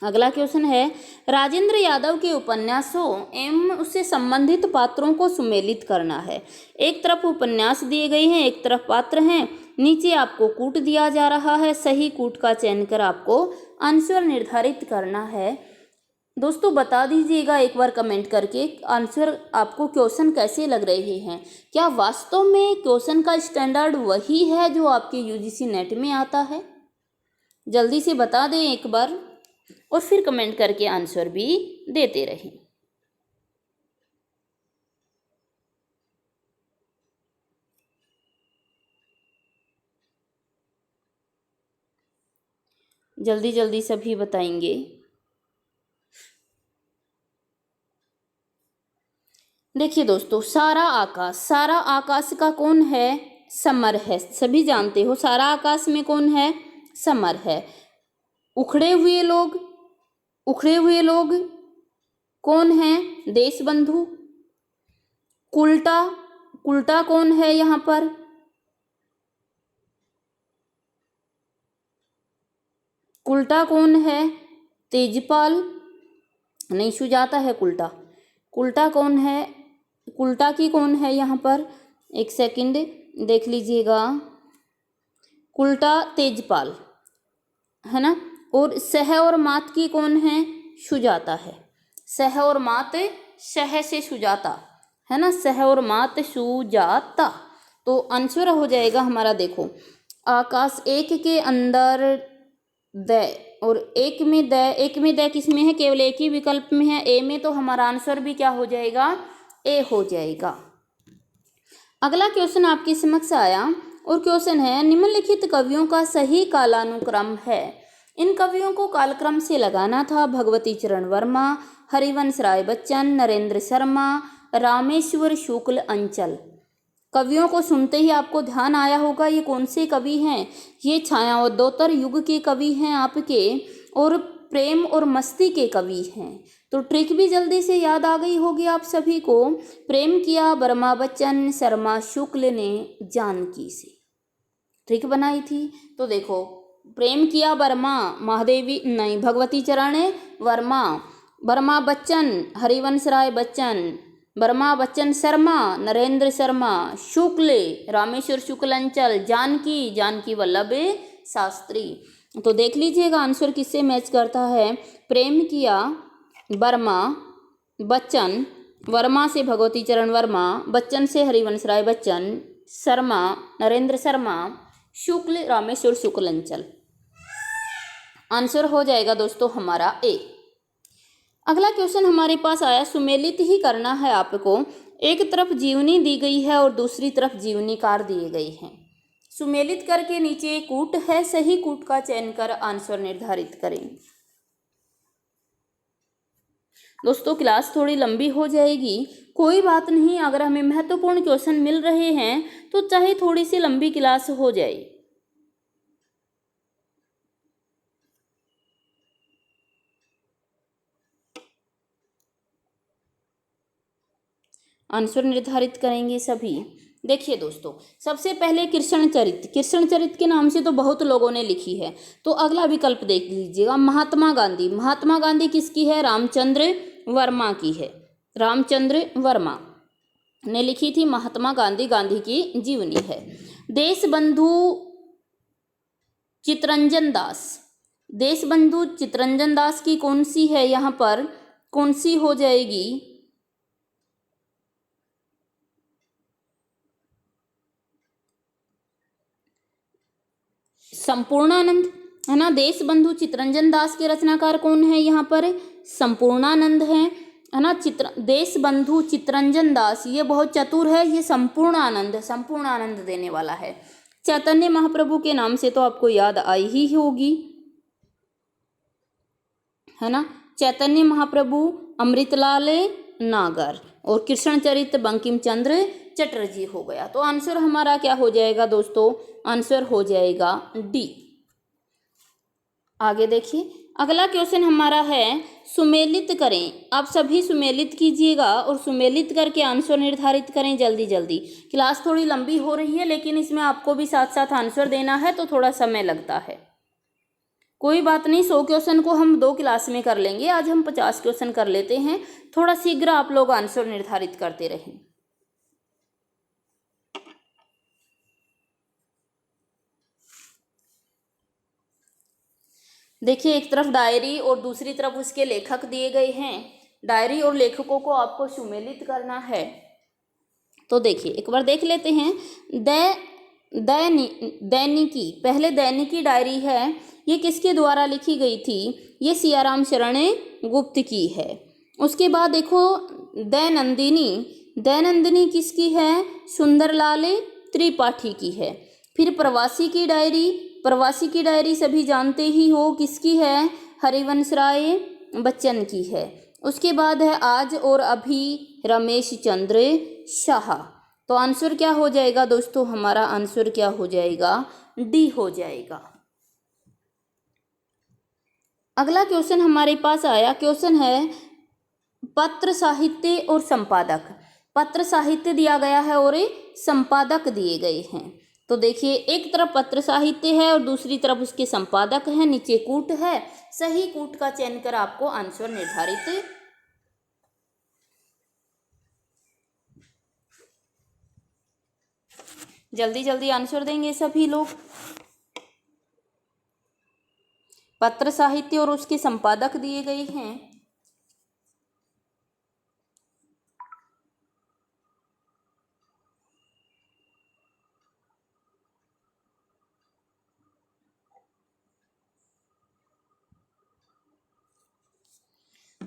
अगला क्वेश्चन है, राजेंद्र यादव के उपन्यासों एवं उससे संबंधित पात्रों को सुमेलित करना है। एक तरफ उपन्यास दिए गए हैं, एक तरफ पात्र हैं, नीचे आपको कूट दिया जा रहा है। सही कूट का चयन कर आपको आंसर निर्धारित करना है। दोस्तों बता दीजिएगा एक बार कमेंट करके आंसर आपको क्वेश्चन कैसे लग रहे हैं। क्या वास्तव में क्वेश्चन का स्टैंडर्ड वही है जो आपके यूजीसी नेट में आता है? जल्दी से बता दें एक बार और फिर कमेंट करके आंसर भी देते रहें। जल्दी जल्दी सभी बताएंगे। देखिए दोस्तों, सारा आकाश का कौन है? समर है। सभी जानते हो सारा आकाश में कौन है? समर है। उखड़े हुए लोग कौन है? देशबंधु। उल्टा कौन है यहाँ पर? उल्टा कौन है? तेजपाल नहीं, सुजाता है उल्टा। उल्टा कौन है? उल्टा की कौन है यहाँ पर? एक सेकंड देख लीजिएगा। उल्टा तेजपाल है ना। और सह और मात की कौन है? सुजाता है। सह और मात, सह से सुजाता है ना, सह और मात सुजाता। तो आंसर हो जाएगा हमारा, देखो आकाश एक के अंदर द, और एक में द किस में है? केवल एक ही विकल्प में है, ए में। तो हमारा आंसर भी क्या हो जाएगा? ए हो जाएगा। अगला क्वेश्चन आपके समक्ष आया और क्वेश्चन है, निम्नलिखित कवियों का सही कालानुक्रम है। इन कवियों को कालक्रम से लगाना था। भगवती चरण वर्मा, हरिवंश राय बच्चन, नरेंद्र शर्मा, रामेश्वर शुक्ल अंचल। कवियों को सुनते ही आपको ध्यान आया होगा ये कौन से कवि हैं? ये छायावदोत्तर युग के कवि हैं आपके, और प्रेम और मस्ती के कवि हैं। तो ट्रिक भी जल्दी से याद आ गई होगी आप सभी को। प्रेम किया वर्मा बच्चन, शर्मा शुक्ल ने जानकी से ट्रिक बनाई थी। तो देखो, प्रेम किया वर्मा, महादेवी नहीं, भगवती चरण वर्मा, वर्मा बच्चन, हरिवंश राय बच्चन, वर्मा बच्चन शर्मा, नरेंद्र शर्मा, शुक्ल रामेश्वर शुक्ल अंचल, जानकी वल्लभ शास्त्री। तो देख लीजिएगा आंसर किससे मैच करता है। प्रेम किया वर्मा बच्चन, वर्मा से भगवती चरण वर्मा, बच्चन से हरिवंश राय बच्चन, शर्मा नरेंद्र शर्मा, शुक्ल रामेश्वर शुक्ल अंचल। आंसर हो जाएगा दोस्तों हमारा ए। अगला क्वेश्चन हमारे पास आया, सुमेलित ही करना है आपको। एक तरफ जीवनी दी गई है और दूसरी तरफ जीवनीकार दिए गए हैं। सुमेलित करके नीचे कूट है, सही कूट का चयन कर आंसर निर्धारित करें। दोस्तों क्लास थोड़ी लंबी हो जाएगी, कोई बात नहीं। अगर हमें महत्वपूर्ण क्वेश्चन मिल रहे हैं तो चाहे थोड़ी सी लंबी क्लास हो जाए। आंसर निर्धारित करेंगे सभी। देखिए दोस्तों, सबसे पहले कृष्ण चरित के नाम से तो बहुत लोगों ने लिखी है। तो अगला विकल्प देख लीजिएगा, महात्मा गांधी किसकी है? रामचंद्र वर्मा की है। रामचंद्र वर्मा ने लिखी थी महात्मा गांधी की जीवनी है। देशबंधु चितरंजन दास की कौन सी है? यहाँ पर कौन सी हो जाएगी? संपूर्णानंद है ना। देशबंधु चितरंजन दास के रचनाकार कौन है? यहाँ पर संपूर्णानंद है ना। देशबंधु चितरंजन दास ये बहुत चतुर है, ये संपूर्णानंद देने वाला है। चैतन्य महाप्रभु के नाम से तो आपको याद आई ही होगी, है ना। चैतन्य महाप्रभु अमृतलाल नागर, और कृष्ण चरित बंकिम चंद्र चटर्जी हो गया। तो आंसर हमारा क्या हो जाएगा दोस्तों? आंसर हो जाएगा डी। आगे देखिए, अगला क्वेश्चन हमारा है, सुमेलित करें। आप सभी सुमेलित कीजिएगा और सुमेलित करके आंसर निर्धारित करें जल्दी जल्दी। क्लास थोड़ी लंबी हो रही है, लेकिन इसमें आपको भी साथ साथ आंसर देना है, तो थोड़ा समय लगता है। कोई बात नहीं, 100 क्वेश्चन को हम 2 क्लास में कर लेंगे। आज हम 50 क्वेश्चन कर लेते हैं। थोड़ा शीघ्र आप लोग आंसर निर्धारित करते रहें। देखिए, एक तरफ डायरी और दूसरी तरफ उसके लेखक दिए गए हैं। डायरी और लेखकों को आपको सुमेलित करना है। तो देखिए एक बार देख लेते हैं। दैनिकी, पहले दैनिकी डायरी है, ये किसके द्वारा लिखी गई थी? ये सियाराम शरण गुप्त की है। उसके बाद देखो दैनंदिनी किसकी है? सुंदरलाल त्रिपाठी की है। फिर प्रवासी की डायरी, प्रवासी की डायरी सभी जानते ही हो किसकी है, हरिवंश राय बच्चन की है। उसके बाद है आज और अभी, रमेश चंद्र शाह। तो आंसर क्या हो जाएगा दोस्तों, हमारा आंसर क्या हो जाएगा, डी हो जाएगा। अगला क्वेश्चन हमारे पास आया, क्वेश्चन है पत्र साहित्य और संपादक। पत्र साहित्य दिया गया है और संपादक दिए गए हैं। तो देखिए, एक तरफ पत्र साहित्य है और दूसरी तरफ उसके संपादक हैं, नीचे कूट है। सही कूट का चयन कर आपको आंसर निर्धारित, जल्दी जल्दी आंसर देंगे सभी लोग। पत्र साहित्य और उसके संपादक दिए गए हैं।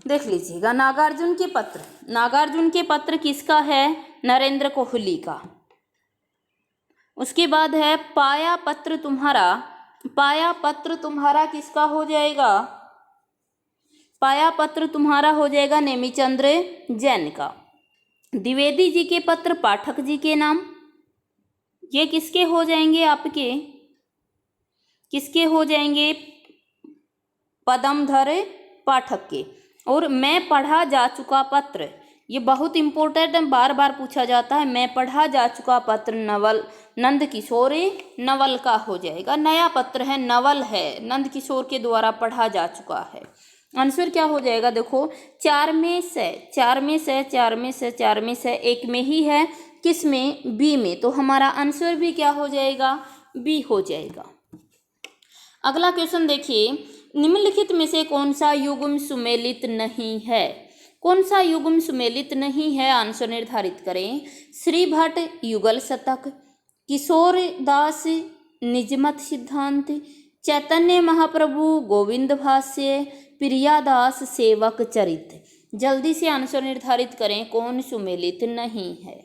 देख लीजिएगा, नागार्जुन के पत्र, नागार्जुन के पत्र किसका है, नरेंद्र कोहली का। उसके बाद है पाया पत्र तुम्हारा, पाया पत्र तुम्हारा किसका हो जाएगा, पाया पत्र तुम्हारा हो जाएगा नेमिचंद्र जैन का। द्विवेदी जी के पत्र पाठक जी के नाम, ये किसके हो जाएंगे आपके, किसके हो जाएंगे, पदमधर पाठक के। और मैं पढ़ा जा चुका पत्र, ये बहुत इंपॉर्टेंट है, बार बार पूछा जाता है। मैं पढ़ा जा चुका पत्र नवल नंद किशोर नवल का हो जाएगा। नया पत्र है, नवल है, नंद किशोर के द्वारा पढ़ा जा चुका है। आंसर क्या हो जाएगा, देखो, चार में से, चार में से, चार में से, चार में से एक में ही है, किस में, बी में। तो हमारा आंसर भी क्या हो जाएगा, बी हो जाएगा। अगला क्वेश्चन देखिए, निम्नलिखित में से कौन सा युग्म सुमेलित नहीं है, कौन सा युग्म सुमेलित नहीं है, आंसर निर्धारित करें। श्री भट्ट युगल शतक, किशोर दास निजमत सिद्धांत, चैतन्य महाप्रभु गोविंद भाष्य, प्रियादास सेवक चरित्र। जल्दी से आंसर निर्धारित करें, कौन सुमेलित नहीं है।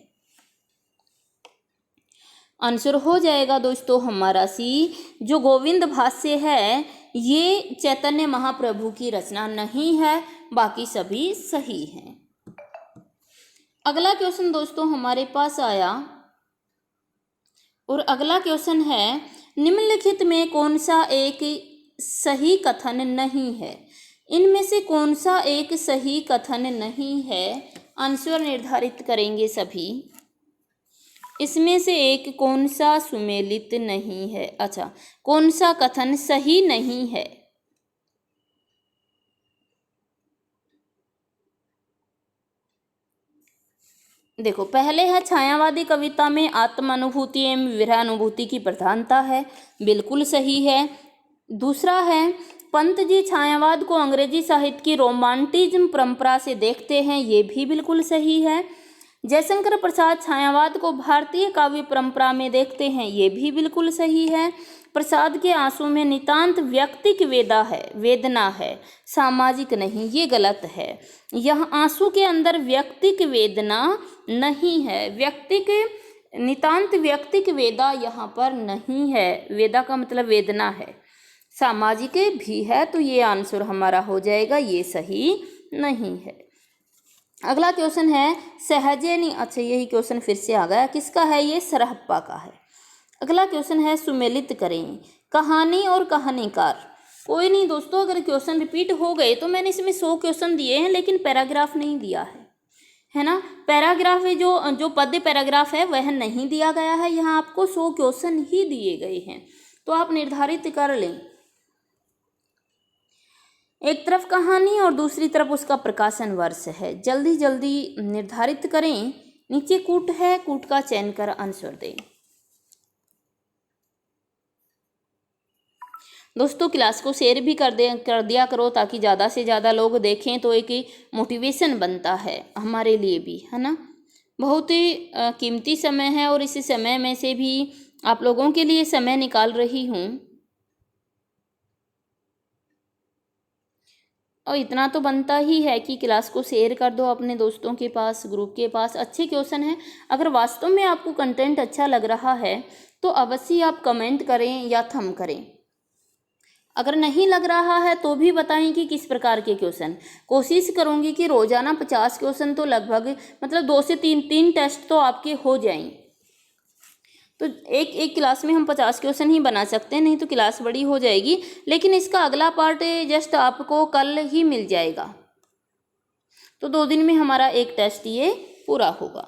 आंसर हो जाएगा दोस्तों हमारा सी, जो गोविंद भाष्य है ये चैतन्य महाप्रभु की रचना नहीं है, बाकी सभी सही हैं। अगला क्वेश्चन दोस्तों हमारे पास आया, और अगला क्वेश्चन है, निम्नलिखित में कौन सा एक सही कथन नहीं है, इनमें से कौन सा एक सही कथन नहीं है, आंसर निर्धारित करेंगे सभी। इसमें से एक कौन सा सुमेलित नहीं है, अच्छा, कौन सा कथन सही नहीं है। देखो, पहले है छायावादी कविता में आत्मानुभूति एवं विरहानुभूति की प्रधानता है, बिल्कुल सही है। दूसरा है, पंत जी छायावाद को अंग्रेजी साहित्य की रोमांटिज्म परंपरा से देखते हैं, ये भी बिल्कुल सही है। जयशंकर प्रसाद छायावाद को भारतीय काव्य परंपरा में देखते हैं, ये भी बिल्कुल सही है। प्रसाद के आंसू में नितांत व्यक्तिक वेदना है, सामाजिक नहीं, ये गलत है। यह आंसू के अंदर व्यक्तिक वेदना नहीं है, व्यक्तिक नितांत व्यक्तिक वेदा यहाँ पर नहीं है, वेदा का मतलब वेदना है, सामाजिक भी है, तो ये आंसर हमारा हो जाएगा, ये सही नहीं है। अगला क्वेश्चन है सहजे नहीं, अच्छा यही क्वेश्चन फिर से आ गया, किसका है ये, सरहप्पा का है। अगला क्वेश्चन है सुमेलित करें कहानी और कहानीकार। कोई नहीं दोस्तों, अगर क्वेश्चन रिपीट हो गए तो मैंने इसमें 100 क्वेश्चन दिए हैं, लेकिन पैराग्राफ नहीं दिया है ना। पैराग्राफ जो पद्य पैराग्राफ है वह नहीं दिया गया है, यहाँ आपको 100 क्वेश्चन ही दिए गए हैं, तो आप निर्धारित कर लें। एक तरफ कहानी और दूसरी तरफ उसका प्रकाशन वर्ष है, जल्दी जल्दी निर्धारित करें। नीचे कूट है, कूट का चयन कर आंसर दें। दोस्तों क्लास को शेयर भी कर दिया करो, ताकि ज़्यादा से ज़्यादा लोग देखें, तो एक मोटिवेशन बनता है हमारे लिए भी, है ना। बहुत ही कीमती समय है, और इसी समय में से भी आप लोगों के लिए समय निकाल रही हूँ। और इतना तो बनता ही है कि क्लास को शेयर कर दो अपने दोस्तों के पास, ग्रुप के पास। अच्छे क्वेश्चन हैं। अगर वास्तव में आपको कंटेंट अच्छा लग रहा है तो अवश्य आप कमेंट करें या थंब करें। अगर नहीं लग रहा है तो भी बताएं कि किस प्रकार के क्वेश्चन। कोशिश करूंगी कि रोजाना 50 क्वेश्चन तो लगभग, मतलब 2 से 3 टेस्ट तो आपके हो जाएं। तो एक एक क्लास में हम 50 क्वेश्चन ही बना सकते हैं, नहीं तो क्लास बड़ी हो जाएगी। लेकिन इसका अगला पार्ट जस्ट आपको कल ही मिल जाएगा। तो 2 दिन में हमारा एक टेस्ट ये पूरा होगा।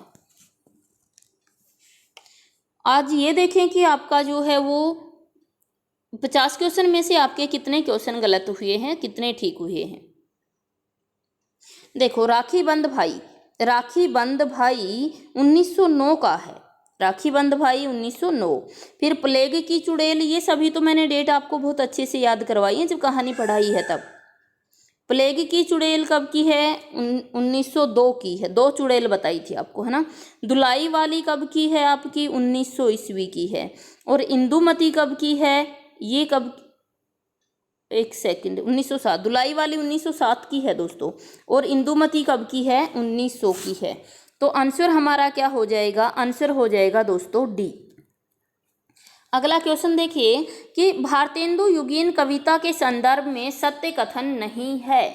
आज ये देखें कि आपका जो है वो 50 क्वेश्चन में से आपके कितने क्वेश्चन गलत हुए हैं, कितने ठीक हुए हैं। देखो, राखी बंध भाई 1909 का है। राखी बंध भाई 1909। फिर प्लेग की चुड़ैल, ये सभी तो मैंने डेट आपको बहुत अच्छे से याद करवाई है जब कहानी पढ़ाई है तब। प्लेग की चुड़ैल कब की है? 1902 की है। 2 चुड़ैल बताई थी आपको, है ना। दुलाई वाली कब की है आपकी? 1900 ईस्वी की है। और इंदुमती कब की है? ये कब, एक सेकंड, 1907। दुलाई वाली 1907 की है दोस्तों। और इंदुमती कब की है? 1900 की है। तो आंसर हमारा क्या हो जाएगा? आंसर हो जाएगा दोस्तों डी। अगला क्वेश्चन देखिए कि भारतेंदु युगीन कविता के संदर्भ में सत्य कथन नहीं है।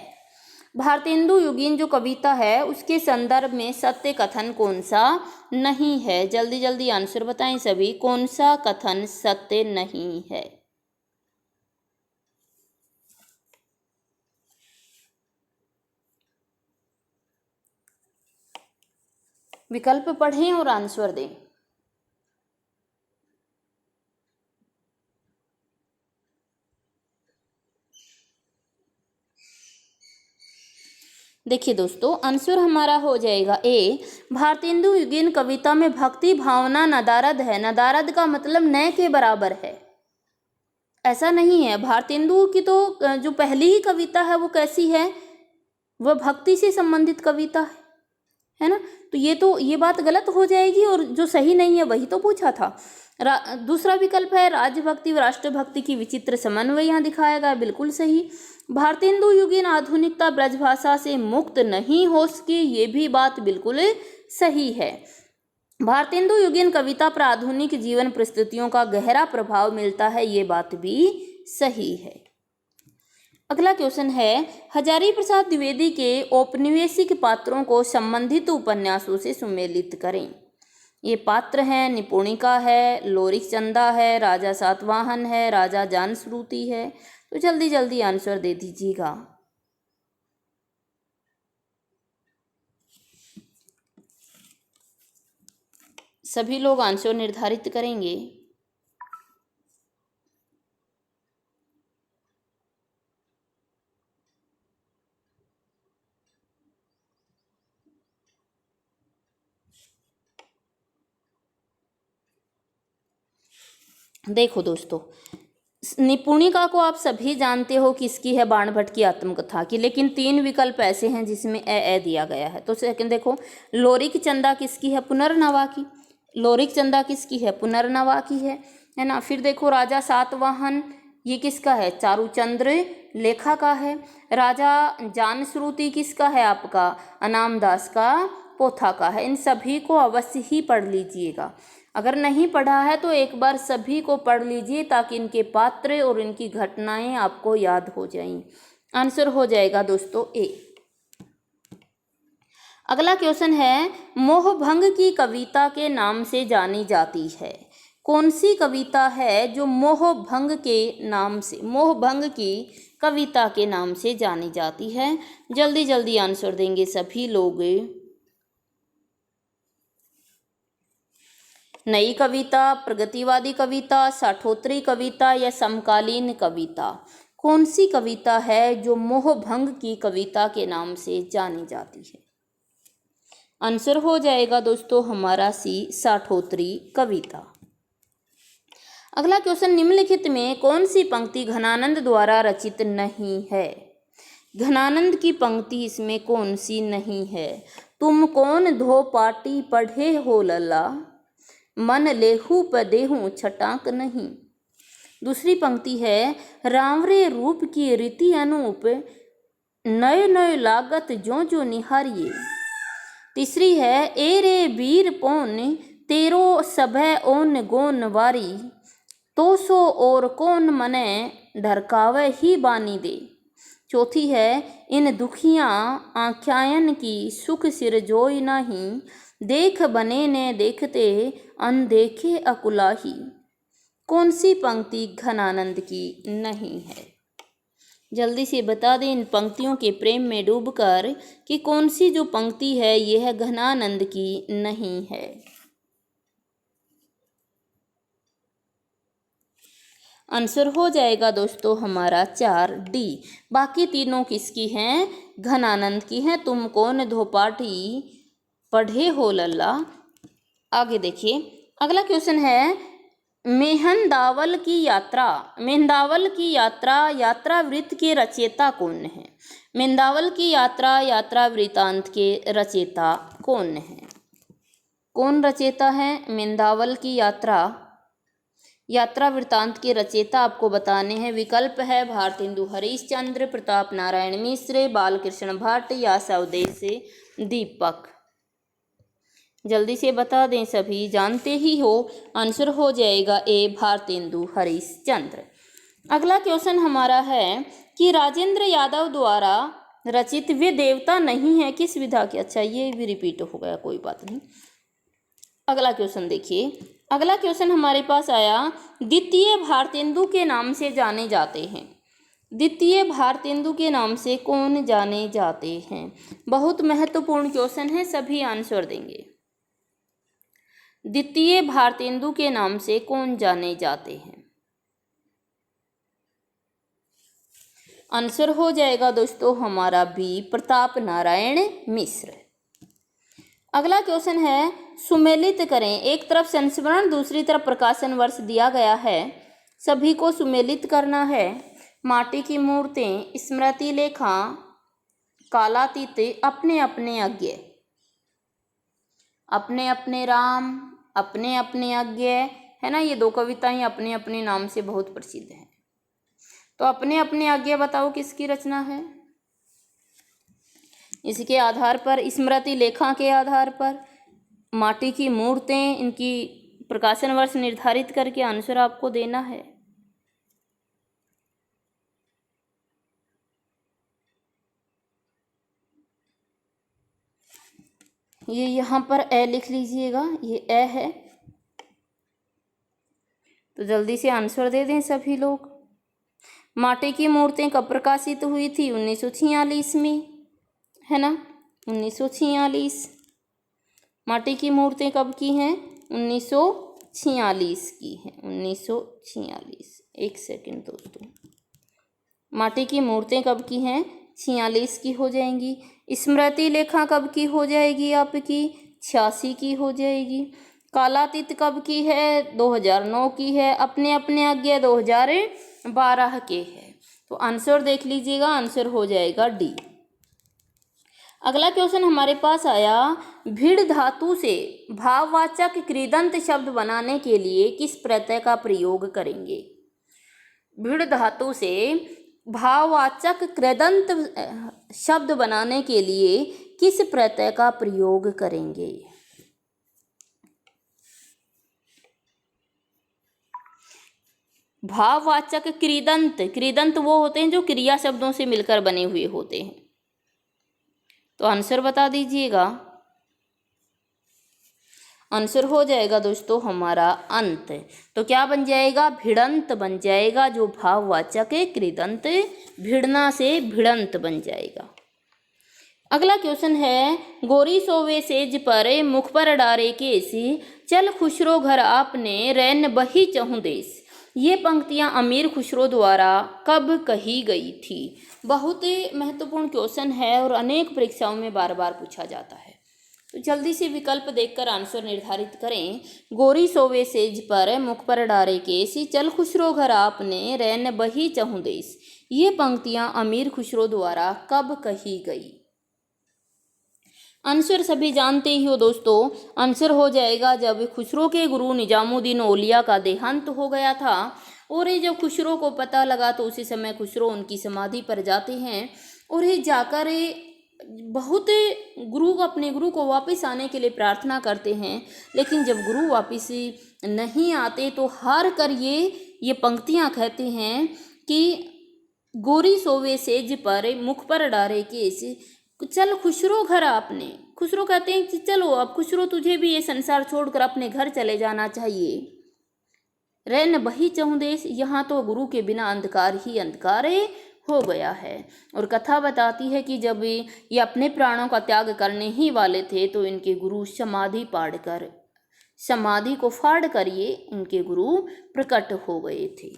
भारतेंदु युगीन जो कविता है उसके संदर्भ में सत्य कथन कौन सा नहीं है? जल्दी जल्दी आंसर बताएं सभी, कौन सा कथन सत्य नहीं है? विकल्प पढ़ें और आंसर दें। देखिए दोस्तों, आंसर हमारा हो जाएगा ए। भारतेंदु युगीन कविता में भक्ति भावना नदारद है। नदारद का मतलब न के बराबर है, ऐसा नहीं है। भारतेंदु की तो जो पहली ही कविता है वो कैसी है? वह भक्ति से संबंधित कविता है ना। तो ये बात गलत हो जाएगी, और जो सही नहीं है वही तो पूछा था। दूसरा विकल्प है राजभक्ति व राष्ट्रभक्ति की विचित्र समन्वय यहाँ दिखाया गया, बिल्कुल सही। भारतेंदु युगीन आधुनिकता ब्रजभाषा से मुक्त नहीं हो सकी, ये भी बात बिल्कुल सही है। भारतेंदु युगीन कविता पर आधुनिक जीवन परिस्थितियों का गहरा प्रभाव मिलता है, ये बात भी सही है। अगला क्वेश्चन है, हजारी प्रसाद द्विवेदी के औपनिवेशिक पात्रों को संबंधित उपन्यासों से सुमेलित करें। ये पात्र हैं, निपुणिका है, लोरिक चंदा है, राजा सातवाहन है, राजा जानश्रुति है। तो जल्दी जल्दी आंसर दे दीजिएगा। सभी लोग आंसर निर्धारित करेंगे। देखो दोस्तों, निपुणिका को आप सभी जानते हो किसकी है? बाणभट्ट की आत्मकथा की। लेकिन 3 विकल्प ऐसे हैं जिसमें ए दिया गया है। तो सेकंड देखो, लोरिक चंदा किसकी है? पुनर्नवा की। लोरिक चंदा किसकी है? पुनर्नवा की है ना। फिर देखो, राजा सातवाहन, ये किसका है? चारुचंद्र लेखा का है। राजा जानश्रुति किसका है? आपका अनामदास का पोथा का है। इन सभी को अवश्य ही पढ़ लीजिएगा। अगर नहीं पढ़ा है तो एक बार सभी को पढ़ लीजिए, ताकि इनके पात्र और इनकी घटनाएं आपको याद हो जाएं। आंसर हो जाएगा दोस्तों ए। अगला क्वेश्चन है, मोहभंग की कविता के नाम से जानी जाती है। कौन सी कविता है जो मोहभंग के नाम से, मोहभंग की कविता के नाम से जानी जाती है? जल्दी जल्दी आंसर देंगे सभी लोग। नई कविता, प्रगतिवादी कविता, साठोत्री कविता या समकालीन कविता? कौन सी कविता है जो मोहभंग की कविता के नाम से जानी जाती है? आंसर हो जाएगा दोस्तों हमारा सी, साठोत्री कविता। अगला क्वेश्चन, निम्नलिखित में कौन सी पंक्ति घनानंद द्वारा रचित नहीं है? घनानंद की पंक्ति इसमें कौन सी नहीं है? तुम कौन धो पाटी पढ़े हो लला, मन लेहू पदेहू छटाक नहीं। दूसरी पंक्ति है, रावरे रूप की रीति अनूप नए नए लागत जो जो निहारिए। तीसरी है ए रे वीर पौन तेरो सभय ओन गोन वारी, तो सो और कौन मने ढरकावे ही बानी दे। चौथी है इन दुखियां आख्यायन की सुख सिर जोई नहीं, देख बने ने देखते अनदेखे अकुलाही। कौन सी पंक्ति घनानंद की नहीं है? जल्दी से बता दें इन पंक्तियों के प्रेम में डूबकर कि कौन सी जो पंक्ति है यह घनानंद की नहीं है। आंसर हो जाएगा दोस्तों हमारा 4D। बाकी तीनों किसकी हैं? घनानंद की हैं। तुम कौन धोपाटी पढ़े हो लल्ला। आगे देखिए अगला क्वेश्चन है मेहंदावल की यात्रा। मेहंदावल की यात्रा यात्रा वृत्त के रचयिता कौन है? मेहंदावल की यात्रा यात्रा वृत्तांत के रचयिता कौन है? कौन रचयिता है मेहंदावल की यात्रा यात्रा वृत्तांत के रचयिता आपको बताने हैं। विकल्प है भारतेंदु हरिश्चंद्र, प्रताप नारायण मिश्र, बालकृष्ण भट्ट या स्वदेश दीपक। जल्दी से बता दें, सभी जानते ही हो। आंसर हो जाएगा ए भारतेंदु हरिश्चंद्र। अगला क्वेश्चन हमारा है कि राजेंद्र यादव द्वारा रचित वे देवता नहीं है किस विधा के। अच्छा ये भी रिपीट हो गया, कोई बात नहीं। अगला क्वेश्चन देखिए। अगला क्वेश्चन हमारे पास आया द्वितीय भारतेंदु के नाम से जाने जाते हैं। द्वितीय भारतेंदु के नाम से कौन जाने जाते हैं? बहुत महत्वपूर्ण क्वेश्चन है, सभी आंसर देंगे। द्वितीय भारतेंदु के नाम से कौन जाने जाते हैं? आंसर हो जाएगा दोस्तों हमारा बी प्रताप नारायण मिश्र। अगला क्वेश्चन है सुमेलित करें। एक तरफ संस्मरण दूसरी तरफ प्रकाशन वर्ष दिया गया है, सभी को सुमेलित करना है। माटी की मूर्तें, स्मृति लेखा, कालातीत, अपने अपने अज्ञ। अपने अपने राम, अपने अपने अज्ञ है ना, ये दो कविताएं अपने अपने नाम से बहुत प्रसिद्ध हैं। तो अपने अपने अज्ञ बताओ किसकी रचना है? इसके आधार पर स्मृति लेखा के आधार पर माटी की मूर्तें, इनकी प्रकाशन वर्ष निर्धारित करके आंसर आपको देना है। ये यहाँ पर ए लिख लीजिएगा, ये ए है। तो जल्दी से आंसर दे दें सभी लोग। माटी की मूर्तें कब प्रकाशित हुई थी? 1946 में, है ना, 1946। माटी की मूर्तें कब की हैं? 1946 की हैं, 1946। एक सेकंड दोस्तों, माटी की मूर्तें कब की हैं? 46 की हो जाएंगी। स्मृति लेखा कब की हो जाएगी आपकी? 86 की हो जाएगी। कालातीत कब की है? 2009 की है। अपने अपने अज्ञ 2012 के है। तो आंसर देख लीजिएगा, आंसर हो जाएगा डी। अगला क्वेश्चन हमारे पास आया भिड़ धातु से भाववाचक कृदंत शब्द बनाने के लिए किस प्रत्यय का प्रयोग करेंगे? भिड़ धातु से भाववाचक कृदंत शब्द बनाने के लिए किस प्रत्यय का प्रयोग करेंगे? भाववाचक कृदंत, कृदंत वो होते हैं जो क्रिया शब्दों से मिलकर बने हुए होते हैं। तो आंसर बता दीजिएगा। आंसर हो जाएगा दोस्तों हमारा अंत। तो क्या बन जाएगा? भिड़ंत बन जाएगा। जो भाववाचक है कृदंत, भिड़ना से भिड़ंत बन जाएगा। अगला क्वेश्चन है गोरी सोवे सेज पर मुख पर डारे केस, चल खुशरो घर आपने रैन बही चहु देश। ये पंक्तियां अमीर खुसरो द्वारा कब कही गई थी? बहुत ही महत्वपूर्ण क्वेश्चन है और अनेक परीक्षाओं में बार बार पूछा जाता है। तो जल्दी से विकल्प देखकर आंसर निर्धारित करें। गोरी सोवे सेज पर मुख पर डारे केस, चल खुसरो घर आपने रैन बही चहु देश। ये पंक्तियां अमीर खुसरो द्वारा कब कही गई? आंसर सभी जानते ही हो दोस्तों। आंसर हो जाएगा जब खुसरो के गुरु निजामुद्दीन औलिया का देहांत हो गया था। और ये जब खुसरो को पता लगा तो उसी समय खुसरो उनकी समाधि पर जाते हैं और ये जाकर बहुत अपने गुरु को वापस आने के लिए प्रार्थना करते हैं, लेकिन जब गुरु वापस नहीं आते तो हार कर ये पंक्तियाँ कहते हैं कि गोरी सोवे सेज पर मुख पर डारे केस, चल खुसरो घर आपने। खुसरो कहते हैं कि चलो अब खुसरो तुझे भी ये संसार छोड़कर अपने घर चले जाना चाहिए। रैन बही चहुदेश, यहाँ तो गुरु के बिना अंधकार ही अंधकार हो गया है। और कथा बताती है कि जब ये अपने प्राणों का त्याग करने ही वाले थे तो इनके गुरु समाधि को फाड़ कर ये इनके गुरु प्रकट हो गए थे।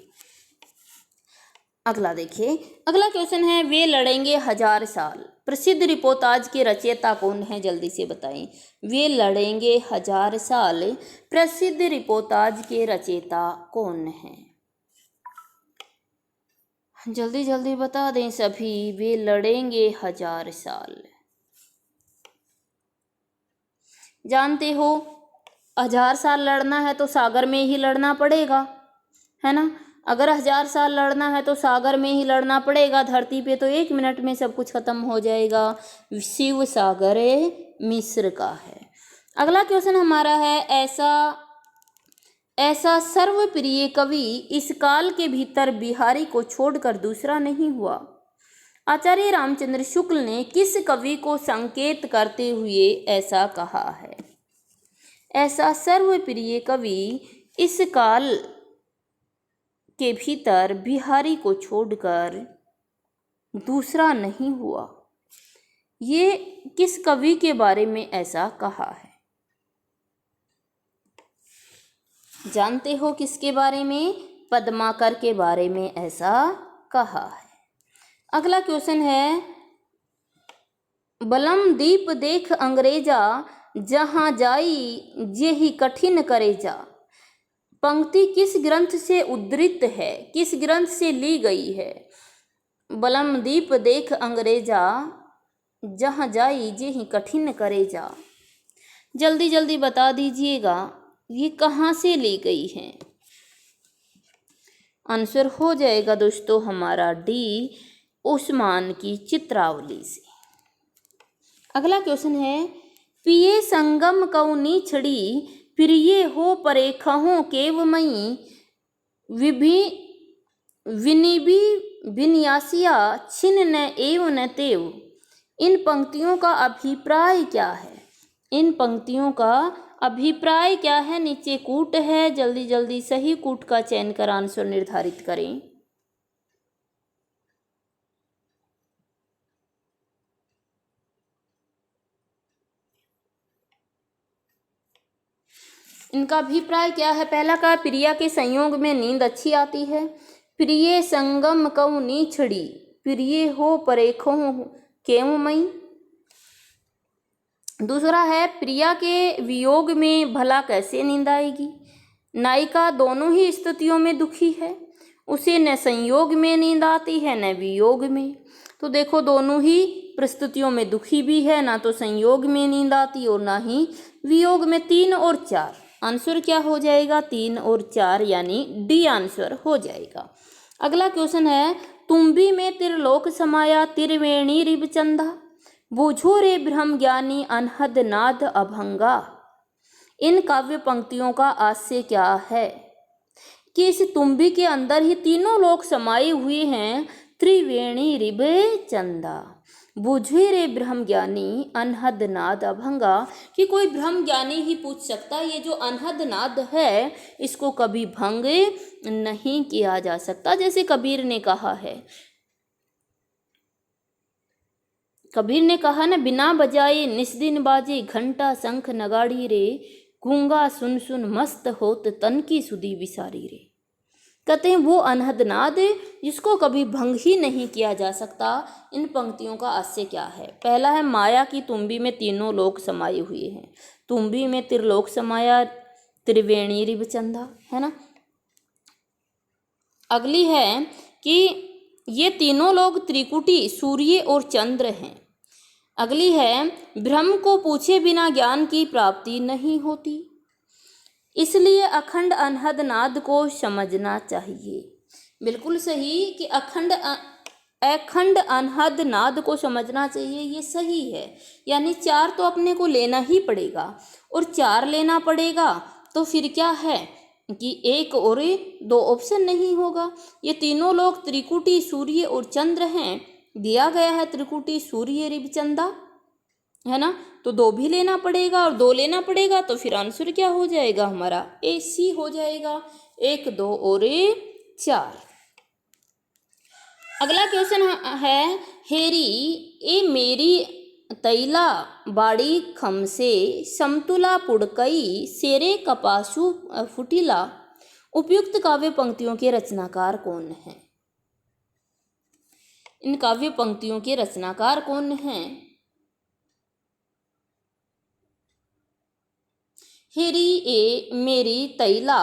अगला देखिए, अगला क्वेश्चन है, वे लड़ेंगे 1000 साल। प्रसिद्ध रिपोर्टाज के रचयिता कौन है, जल्दी से बताएं। वे लड़ेंगे 1000 साल, प्रसिद्ध रिपोर्टाज के रचयिता कौन है? जल्दी जल्दी बता दें सभी। वे लड़ेंगे 1000 साल। जानते हो 1000 साल लड़ना है तो सागर में ही लड़ना पड़ेगा, है ना। अगर 1000 साल लड़ना है तो सागर में ही लड़ना पड़ेगा। धरती पे तो 1 मिनट में सब कुछ खत्म हो जाएगा। शिव सागर मिस्र का है। अगला क्वेश्चन हमारा है, ऐसा सर्वप्रिय कवि इस काल के भीतर बिहारी को छोड़कर दूसरा नहीं हुआ। आचार्य रामचंद्र शुक्ल ने किस कवि को संकेत करते हुए ऐसा कहा है? ऐसा सर्वप्रिय कवि इस काल के भीतर बिहारी को छोड़कर दूसरा नहीं हुआ। ये किस कवि के बारे में ऐसा कहा है? जानते हो किसके बारे में? पद्माकर के बारे में ऐसा कहा है। अगला क्वेश्चन है, बलम दीप देख अंग्रेजा, जहां जाई जेहि कठिन करेजा। पंक्ति किस ग्रंथ से उद्धृत है, किस ग्रंथ से ली गई है? बलम दीप देख अंग्रेजा, जहां जाई जेहि कठिन करेजा। जल्दी जल्दी बता दीजिएगा ये कहाँ से ली गई है। आंसर हो जाएगा दोस्तों हमारा डी, उस्मान की चित्रावली से। अगला क्वेश्चन है, पिए संगम कौनी छड़ी, प्रिय हो परेखहों केवमयी, विनिबी विन्यासिया छिन न एव न तेव। इन पंक्तियों का अभिप्राय क्या है? इन पंक्तियों का अभिप्राय क्या है? नीचे कूट है, जल्दी जल्दी सही कूट का चयन कर आंसर निर्धारित करें। इनका अभिप्राय क्या है? पहला का, प्रिया के संयोग में नींद अच्छी आती है। प्रिय संगम कऊ नीछड़ी, प्रिय हो परेखों केवमयी। दूसरा है, प्रिया के वियोग में भला कैसे नींद आएगी। नायिका दोनों ही स्थितियों में दुखी है, उसे न संयोग में नींद आती है न वियोग में। तो देखो दोनों ही परिस्थितियों में दुखी भी है, ना तो संयोग में नींद आती और ना ही वियोग में। 3 और 4 आंसर क्या हो जाएगा? 3 और 4 यानी डी आंसर हो जाएगा। अगला क्वेश्चन है, तुम्बी में त्रिलोक समाया, त्रिवेणी रिबचंदा, बूझो रे ब्रह्म ज्ञानी अनहद नाद अभंगा। इन काव्य पंक्तियों का आशय क्या है? कि इस तुम्बी के अंदर ही तीनों लोक समाये हुए हैं। त्रिवेणी रिब चंदा, बूझे रे ब्रह्म ज्ञानी अनहद नाद अभंगा। कि कोई ब्रह्म ज्ञानी ही पूछ सकता है ये जो अनहद नाद है इसको कभी भंग नहीं किया जा सकता। जैसे कबीर ने कहा है, कबीर ने कहा ना, बिना बजाए निस्दिन बाजे, घंटा शंख नगाड़ी रे, गूंगा सुन सुन मस्त होत तन की सुधी विसारी रे। कहते हैं वो अनहद नाद जिसको कभी भंग ही नहीं किया जा सकता। इन पंक्तियों का आशय क्या है? पहला है, माया की तुम्बी में तीनों लोक समाये हुए हैं। तुम्बी में त्रिलोक समाया, त्रिवेणी रिबचंदा, है ना। अगली है कि ये तीनों लोग त्रिकुटी सूर्य और चंद्र हैं। अगली है, ब्रह्म को पूछे बिना ज्ञान की प्राप्ति नहीं होती, इसलिए अखंड अनहद नाद को समझना चाहिए। बिल्कुल सही कि अखंड अनहद नाद को समझना चाहिए, ये सही है। यानी 4 तो अपने को लेना ही पड़ेगा, और 4 लेना पड़ेगा तो फिर क्या है कि 1 और 2 ऑप्शन नहीं होगा। ये तीनों लोग त्रिकुटी सूर्य और चंद्र हैं, दिया गया है त्रिकुटी सूर्य रिव चंदा, है ना। तो 2 भी लेना पड़ेगा और 2 लेना पड़ेगा, तो फिर आंसर क्या हो जाएगा हमारा, ए सी हो जाएगा, 1 2 और 4। अगला क्वेश्चन है, हेरी ए मेरी तैला बाड़ी खमसे समतुला पुड़कई सेरे कपासु फुटिला। उपयुक्त काव्य पंक्तियों के रचनाकार कौन हैं? इन काव्य पंक्तियों के रचनाकार कौन हैं? हेरी ए मेरी तैला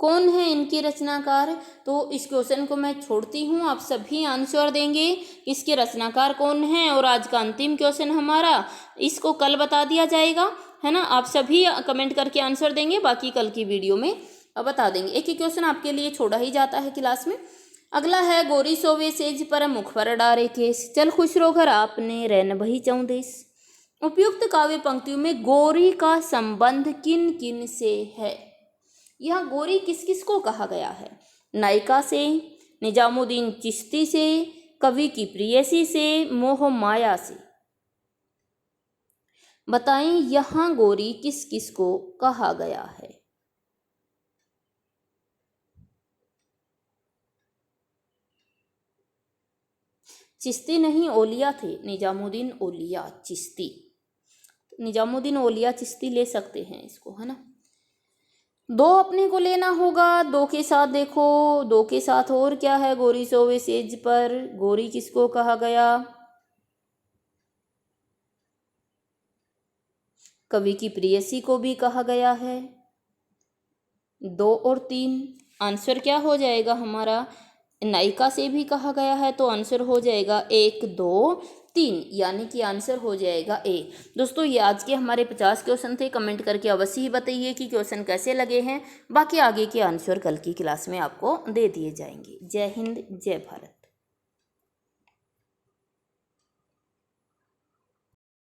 कौन है इनके रचनाकार? तो इस क्वेश्चन को मैं छोड़ती हूँ, आप सभी आंसर देंगे इसके रचनाकार कौन हैं। और आज का अंतिम क्वेश्चन हमारा, इसको कल बता दिया जाएगा, है ना। आप सभी कमेंट करके आंसर देंगे, बाकी कल की वीडियो में बता देंगे। एक ही क्वेश्चन आपके लिए छोड़ा ही जाता है क्लास में। अगला है, गोरी सोवे सेज पर मुख पर डारे केस, चल खुश रो घर आपने रैन बही चौदेश। उपयुक्त काव्य पंक्तियों में गोरी का संबंध किन किन से है? यह गोरी किस किस को कहा गया है? नायिका से, निजामुद्दीन चिश्ती से, कवि की प्रेयसी से, मोह माया से। बताएं यहाँ गोरी किस किस को कहा गया है? चिश्ती नहीं, ओलिया थे, निजामुद्दीन ओलिया चिश्ती। निजामुद्दीन ओलिया चिश्ती ले सकते हैं इसको, है ना। 2 अपने को लेना होगा, 2 के साथ देखो, 2 के साथ और क्या है, गोरी सोवे सेज पर, गोरी किसको कहा गया? कवि की प्रेयसी को भी कहा गया है। 2 और 3 आंसर क्या हो जाएगा हमारा, नायिका से भी कहा गया है, तो आंसर हो जाएगा 1 2 3, यानी कि आंसर हो जाएगा ए। दोस्तों ये आज के हमारे 50 क्वेश्चन थे। कमेंट करके अवश्य ही बताइए कि क्वेश्चन कैसे लगे हैं। बाकी आगे के आंसर कल की क्लास में आपको दे दिए जाएंगे। जय हिंद, जय भारत।